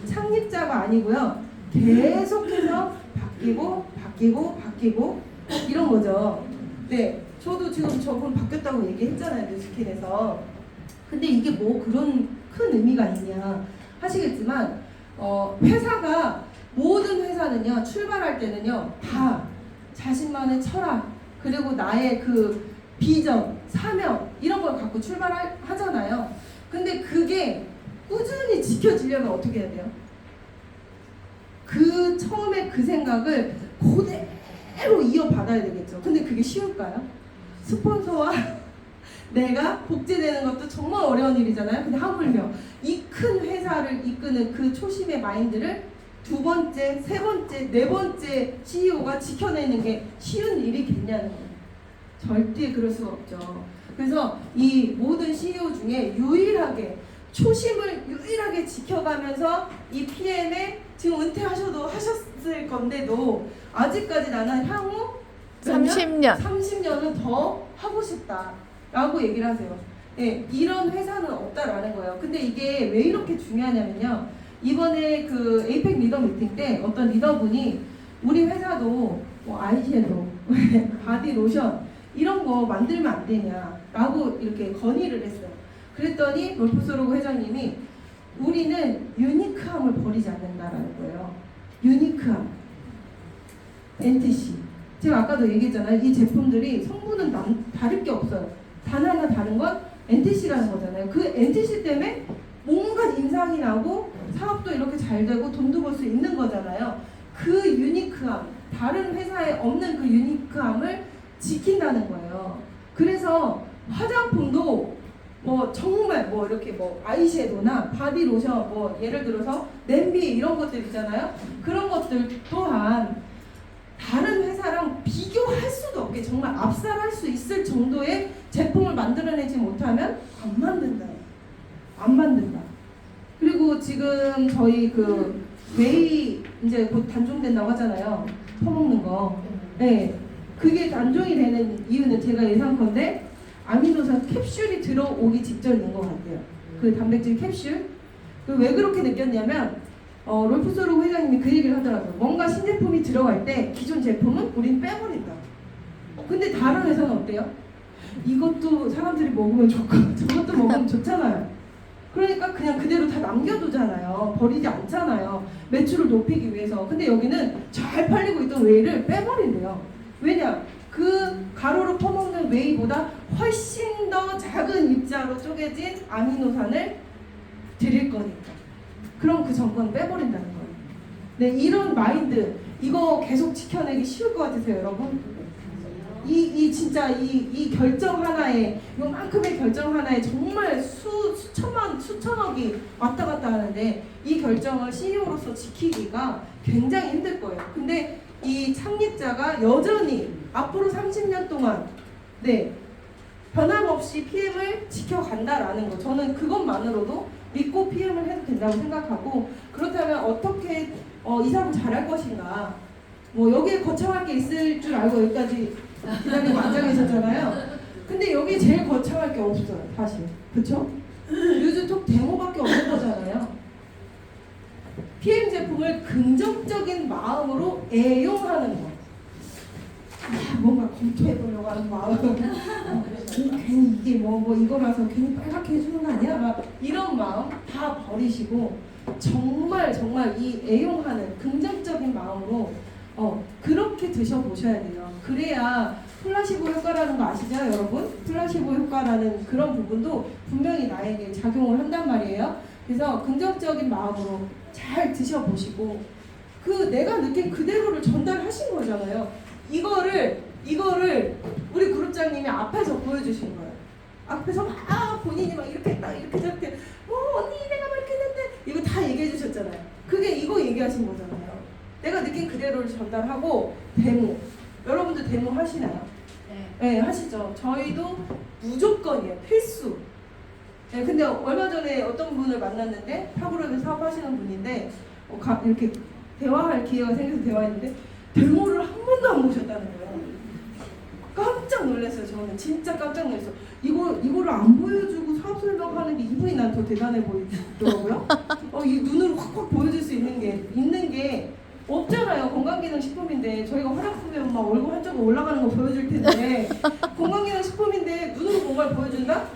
창립자가 아니고요. 계속해서 바뀌고 이런 거죠. 네, 저도 지금 저분 바뀌었다고 얘기했잖아요, 뉴스킨에서. 근데 이게 뭐 그런 큰 의미가 있냐 하시겠지만 모든 회사는요 출발할 때는요 다 자신만의 철학 그리고 나의 그 비전, 사명 이런 걸 갖고 출발하잖아요. 근데 그게 꾸준히 지켜지려면 어떻게 해야 돼요? 그 처음에 그 생각을 그대로 이어받아야 되겠죠. 근데 그게 쉬울까요? 스폰서와 내가 복제되는 것도 정말 어려운 일이잖아요. 근데 하물며 이 큰 회사를 이끄는 그 초심의 마인드를 2번째, 3번째, 4번째 CEO가 지켜내는 게 쉬운 일이겠냐는 거예요. 절대 그럴 수가 없죠. 그래서 이 모든 CEO 중에 초심을 유일하게 지켜가면서 이 PM에 지금 은퇴하셔도 하셨을 건데도 아직까지 나는 향후 30년은 더 하고 싶다라고 얘기를 하세요. 네, 이런 회사는 없다라는 거예요. 근데 이게 왜 이렇게 중요하냐면요. 이번에 그 에이펙 리더 미팅 때 어떤 리더분이 우리 회사도 뭐 아이섀도우, 바디 로션 이런 거 만들면 안 되냐라고 이렇게 건의를 했어요. 그랬더니 롤프 소르그 회장님이 우리는 유니크함을 버리지 않는다라는 거예요. 유니크함. NTC. 제가 아까도 얘기했잖아요. 이 제품들이 성분을 다를 게 없어요. 단 하나 다른 건 NTC라는 거잖아요. 그 NTC 때문에 뭔가 인상이 나고 사업도 이렇게 잘 되고 돈도 벌 수 있는 거잖아요. 그 유니크함, 다른 회사에 없는 그 유니크함을 지킨다는 거예요. 그래서 화장품도 뭐 정말 뭐 이렇게 뭐 아이섀도우나 바디로션 뭐 예를 들어서 냄비 이런 것들 있잖아요. 그런 것들 또한 다른 회사랑 비교할 수도 없게 정말 압살할 수 있을 정도의 제품을 만들어내지 못하면 안 만든다. 안 만든다. 그리고 지금 저희 그 웨이 이제 곧 단종된다고 하잖아요. 퍼먹는 거. 네. 그게 단종이 되는 이유는 제가 예상컨대 아미노산 캡슐이 들어오기 직전인 것 같아요. 그 단백질 캡슐. 왜 그렇게 느꼈냐면 롤프소로 회장님이 그 얘기를 하더라고요. 뭔가 신제품이 들어갈 때 기존 제품은 우린 빼버린다. 근데 다른 회사는 어때요? 이것도 사람들이 먹으면 좋고 저것도 먹으면 좋잖아요. 그러니까 그냥 그대로 다 남겨두잖아요. 버리지 않잖아요. 매출을 높이기 위해서. 근데 여기는 잘 팔리고 있던 웨이를 빼버린대요. 왜냐? 그 가루로 퍼먹는 웨이보다 훨씬 더 작은 입자로 쪼개진 아미노산을 드릴 거니까. 그럼 그 정보는 빼버린다는 거예요. 네, 이런 마인드 이거 계속 지켜내기 쉬울 것 같으세요, 여러분? 진짜 이 결정 하나에 요만큼의 결정 하나에 정말 수천억이 왔다 갔다 하는데 이 결정을 CEO로서 지키기가 굉장히 힘들 거예요. 근데 이 창립자가 여전히 앞으로 30년 동안 네 변함없이 PM을 지켜간다라는 거 저는 그것만으로도 믿고 PM을 해도 된다고 생각하고 그렇다면 어떻게 이 사람 잘할 것인가 뭐 여기에 거창할 게 있을 줄 알고 여기까지 기자님 앉아 계셨잖아요. 근데 여기 제일 거창할 게 없어요 사실. 그쵸? 요즘 톡 데모밖에 없는 거잖아요. PM 제품을 긍정적인 마음으로 애용하는 거. 뭔가 검토해보려고 하는 마음. 괜히 이게 뭐 이거라서 괜히 빨갛게 해주는 거 아니야? 막 이런 마음 다 버리시고 정말 이 애용하는 긍정적인 마음으로 그렇게 드셔보셔야 돼요. 그래야 플라시보 효과라는 거 아시죠, 여러분? 플라시보 효과라는 그런 부분도 분명히 나에게 작용을 한단 말이에요. 그래서 긍정적인 마음으로 잘 드셔보시고 그 내가 느낀 그대로를 전달하신 거잖아요. 이거를 우리 그룹장님이 앞에서 보여주신 거예요. 앞에서 막 본인이 막 이렇게 했다 이렇게 저렇게 언니 내가 막 이렇게 했는데 이거 다 얘기해 주셨잖아요. 그게 이거 얘기하신 거잖아요. 내가 느낀 그대로를 전달하고 데모. 여러분들 데모 하시나요? 네, 하시죠. 저희도 무조건이에요. 필수. 네, 근데 얼마 전에 어떤 분을 만났는데 탑으로 사업하시는 분인데 이렇게 대화할 기회가 생겨서 대화했는데 데모를 한 번도 안 보셨다는 거예요. 깜짝 놀랐어요. 저는 진짜 깜짝 놀랐어요. 이거를 안 보여주고 사업 설명하는 게 이분이 난 더 대단해 보이더라고요. 이 눈으로 확확 보여줄 수 있는 게 없잖아요. 건강기능식품인데 저희가 화장품에 막 얼굴 한쪽으로 올라가는 거 보여줄 텐데 건강기능식품인데 눈으로 뭔가를 보여준다?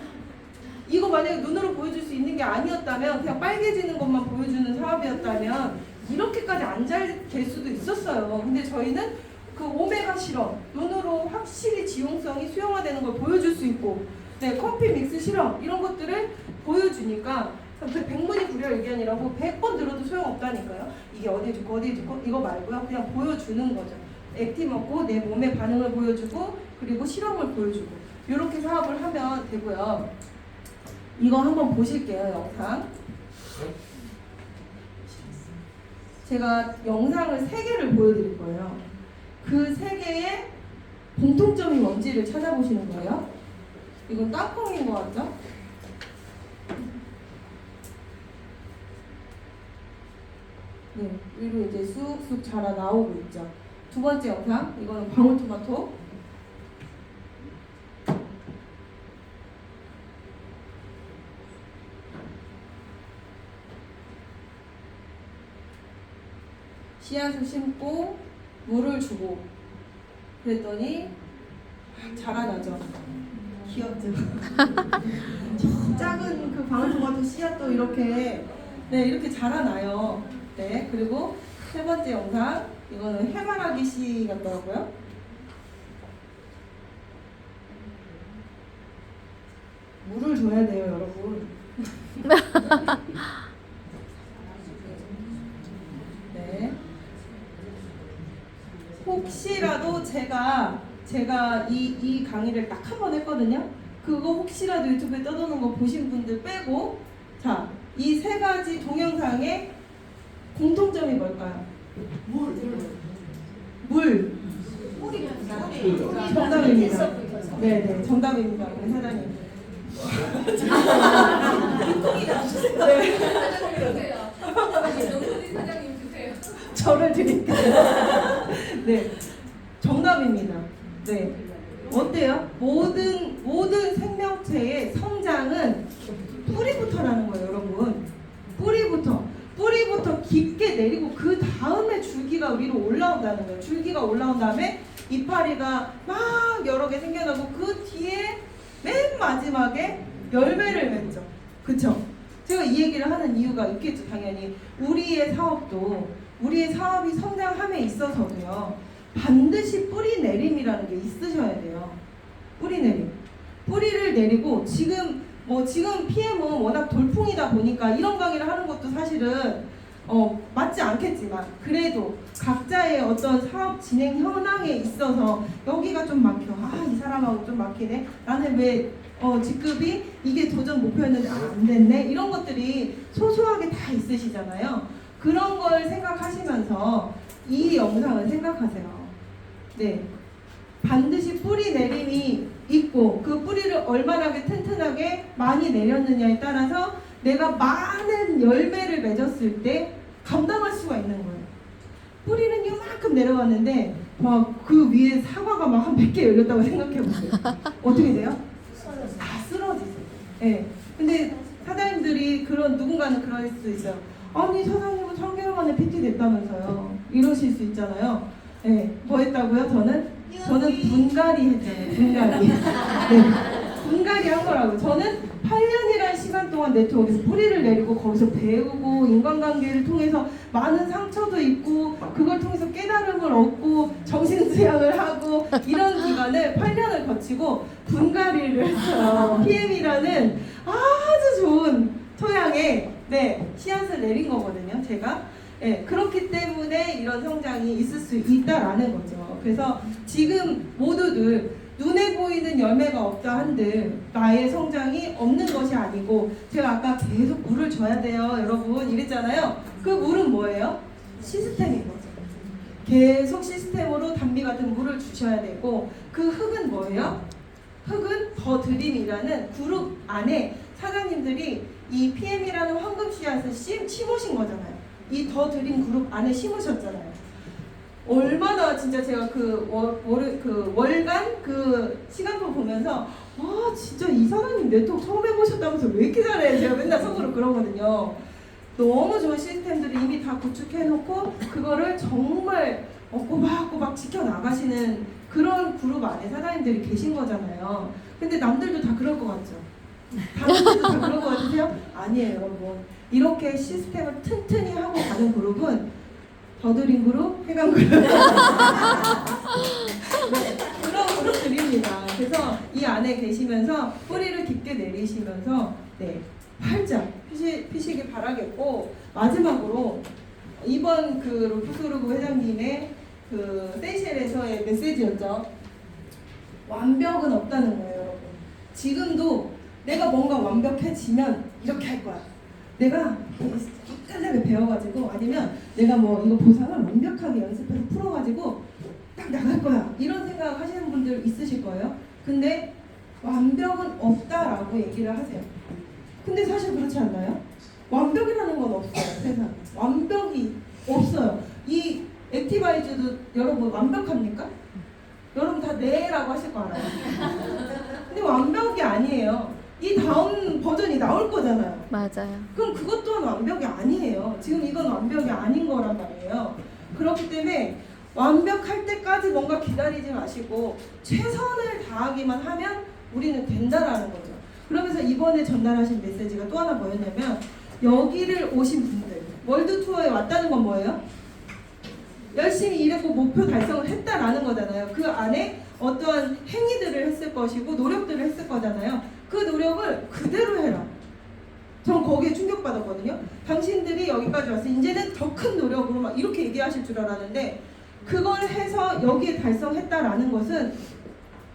이거 만약에 눈으로 보여줄 수 있는 게 아니었다면 그냥 빨개지는 것만 보여주는 사업이었다면 이렇게까지 안 잘 될 수도 있었어요. 근데 저희는 그 오메가 실험, 눈으로 확실히 지용성이 수용화되는 걸 보여줄 수 있고 네, 커피 믹스 실험 이런 것들을 보여주니까 그 백문이불여일견이라고 100번 들어도 소용없다니까요. 이게 어디에 좋고 이거 말고요. 그냥 보여주는 거죠. 액티 먹고 내 몸의 반응을 보여주고 그리고 실험을 보여주고 이렇게 사업을 하면 되고요. 이거 한번 보실게요. 영상. 제가 영상을 3개를 보여드릴 거예요. 그 3개의 공통점이 뭔지를 찾아보시는 거예요. 이건 땅콩인 것 같죠? 네, 위로 이제 쑥쑥 자라 나오고 있죠. 두 번째 영상, 이거는 방울토마토. 씨앗을 심고 물을 주고 그랬더니 자라나죠. 귀엽죠. 작은 그 방울토마토 씨앗도 이렇게 이렇게 자라나요. 네, 그리고 세 번째 영상 이거는 해바라기 씨 같더라고요. 줘야 돼요, 여러분. 네. 혹시라도 제가 이 강의를 딱 한 번 했거든요. 그거 혹시라도 유튜브에 떠도는 거 보신 분들 빼고, 자, 이 세 가지 동영상의 공통점이 뭘까요? 물. 정답입니다. 네네, 정답입니다. 우리 사장님. 저를 드릴게요. 네, 정답입니다. 네, 어때요? 모든 생명체의 성장은 뿌리부터라는 거예요, 여러분. 뿌리부터 깊게 내리고 그 다음에 줄기가 위로 올라온다는 거예요. 줄기가 올라온 다음에 이파리가 막 여러 개 생겨나고 그 뒤에 맨 마지막에 열매를 맺죠. 그쵸? 제가 이 얘기를 하는 이유가 있겠죠, 당연히. 우리의 사업이 성장함에 있어서도요, 반드시 뿌리 내림이라는 게 있으셔야 돼요. 뿌리 내림. 뿌리를 내리고 지금 PM은 워낙 돌풍이다 보니까 이런 강의를 하는 것도 사실은 맞지 않겠지만, 그래도 각자의 어떤 사업 진행 현황에 있어서 여기가 좀 막혀. 이 사람하고 좀 막히네. 나는 왜 직급이 이게 도전 목표였는데 안 됐네. 이런 것들이 소소하게 다 있으시잖아요. 그런 걸 생각하시면서 이 영상을 생각하세요. 네, 반드시 뿌리 내림이 있고 그 뿌리를 얼마나 튼튼하게 많이 내렸느냐에 따라서 내가 많은 열매를 맺었을 때 감당할 수가 있는 거예요. 뿌리는 이만큼 내려왔는데 막 그 위에 사과가 막 한 100개 열렸다고 생각해 보세요. 어떻게 돼요? 다 쓰러지세요. 네. 근데 사장님들이 누군가는 그럴 수 있어요. 아니, 사장님은 3개월 만에 PT 됐다면서요. 이러실 수 있잖아요. 네. 뭐 했다고요? 저는 분갈이 했잖아요. 분갈이. 네. 분갈이 한 거라고. 저는 8년이라는 시간 동안 네트워크에서 뿌리를 내리고 거기서 배우고 인간관계를 통해서 많은 상처도 있고 그걸 통해서 깨달음을 얻고 정신수양을 하고 이런 기간을 8년을 거치고 분갈이를 했어요. PM이라는 아주 좋은 토양에 씨앗을 내린 거거든요, 제가. 네, 그렇기 때문에 이런 성장이 있을 수 있다라는 거죠. 그래서 지금 모두들 눈에 보이는 열매가 없다 한들 나의 성장이 없는 것이 아니고, 제가 아까 계속 물을 줘야 돼요, 여러분 이랬잖아요. 그 물은 뭐예요? 시스템인 거죠. 계속 시스템으로 단비 같은 물을 주셔야 되고, 그 흙은 뭐예요? 흙은 더 드림이라는 그룹 안에 사장님들이 이 PM이라는 황금 씨앗을 심으신 거잖아요. 이 더 드림 그룹 안에 심으셨잖아요. 얼마나 진짜 제가 월간 그 시간표 보면서 진짜 이 사장님 네트워크 처음 해보셨다면서 왜 이렇게 잘해? 제가 맨날 속으로 그러거든요. 너무 좋은 시스템들을 이미 다 구축해놓고 그거를 정말 꼬박꼬박 지켜나가시는 그런 그룹 안에 사장님들이 계신 거잖아요. 근데 남들도 다 그럴 것 같죠? 다른 데도 다 그럴 것 같으세요? 아니에요, 여러분. 이렇게 시스템을 튼튼히 하고 가는 그룹은 더드림 그룹, 해강 그룹 네, 그런 그룹들입니다. 그래서 이 안에 계시면서 뿌리를 깊게 내리시면서 활짝 피시길 바라겠고, 마지막으로 이번 그 로프스루브 회장님의 그 세이셸에서의 메시지였죠. 완벽은 없다는 거예요, 여러분. 지금도 내가 뭔가 완벽해지면 이렇게 할 거야. 내가 끝까지 배워가지고, 아니면 내가 이거 보상을 완벽하게 연습해서 풀어가지고 딱 나갈 거야, 이런 생각 하시는 분들 있으실 거예요. 근데 완벽은 없다라고 얘기를 하세요. 근데 사실 그렇지 않나요? 완벽이라는 건 없어요, 세상에. 완벽이 없어요. 이 액티바이즈도 여러분 완벽합니까? 여러분 다 네라고 하실 거 알아요. 근데 완벽이 아니에요. 이 다음 버전이 나올 거잖아요. 맞아요. 그럼 그것 또한 완벽이 아니에요. 지금 이건 완벽이 아닌 거란 말이에요. 그렇기 때문에 완벽할 때까지 뭔가 기다리지 마시고 최선을 다하기만 하면 우리는 된다라는 거죠. 그러면서 이번에 전달하신 메시지가 또 하나 뭐였냐면, 여기를 오신 분들, 월드 투어에 왔다는 건 뭐예요? 열심히 일했고 목표 달성을 했다라는 거잖아요. 그 안에 어떠한 행위들을 했을 것이고 노력들을 했을 거잖아요. 그 노력을 그대로 해라. 전 거기에 충격받았거든요. 당신들이 여기까지 왔어. 이제는 더 큰 노력으로 막 이렇게 얘기하실 줄 알았는데 그걸 해서 여기에 달성했다라는 것은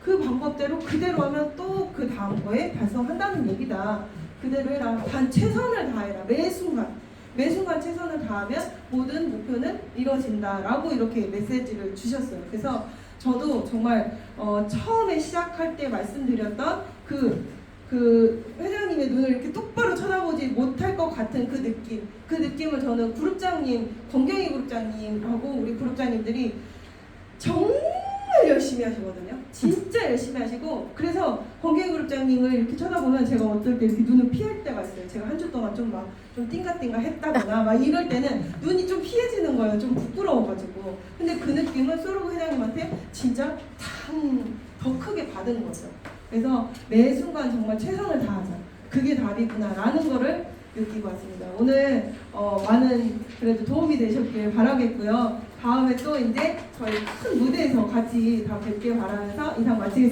그 방법대로 그대로 하면 또 그 다음 거에 달성한다는 얘기다. 그대로 해라. 단 최선을 다해라. 매 순간 최선을 다하면 모든 목표는 이루어진다라고 이렇게 메시지를 주셨어요. 그래서 저도 정말 처음에 시작할 때 말씀드렸던 그 회장님의 눈을 이렇게 똑바로 쳐다보지 못할 것 같은 그 느낌을 저는 그룹장님, 권경희 그룹장님하고 우리 그룹장님들이 정말 열심히 하시거든요. 진짜 열심히 하시고, 그래서 권경희 그룹장님을 이렇게 쳐다보면 제가 어떨 때 이렇게 눈을 피할 때가 있어요. 제가 한 주 동안 좀 띵가띵가 했다거나 막 이럴 때는 눈이 좀 피해지는 거예요. 좀 부끄러워가지고. 근데 그 느낌을 소르고 회장님한테 진짜 더 크게 받은 거죠. 그래서 매 순간 정말 최선을 다하자. 그게 답이구나라는 거를 느끼고 왔습니다. 오늘 많은 그래도 도움이 되셨길 바라겠고요. 다음에 또 이제 저희 큰 무대에서 같이 다 뵙길 바라면서 인사 마치겠습니다.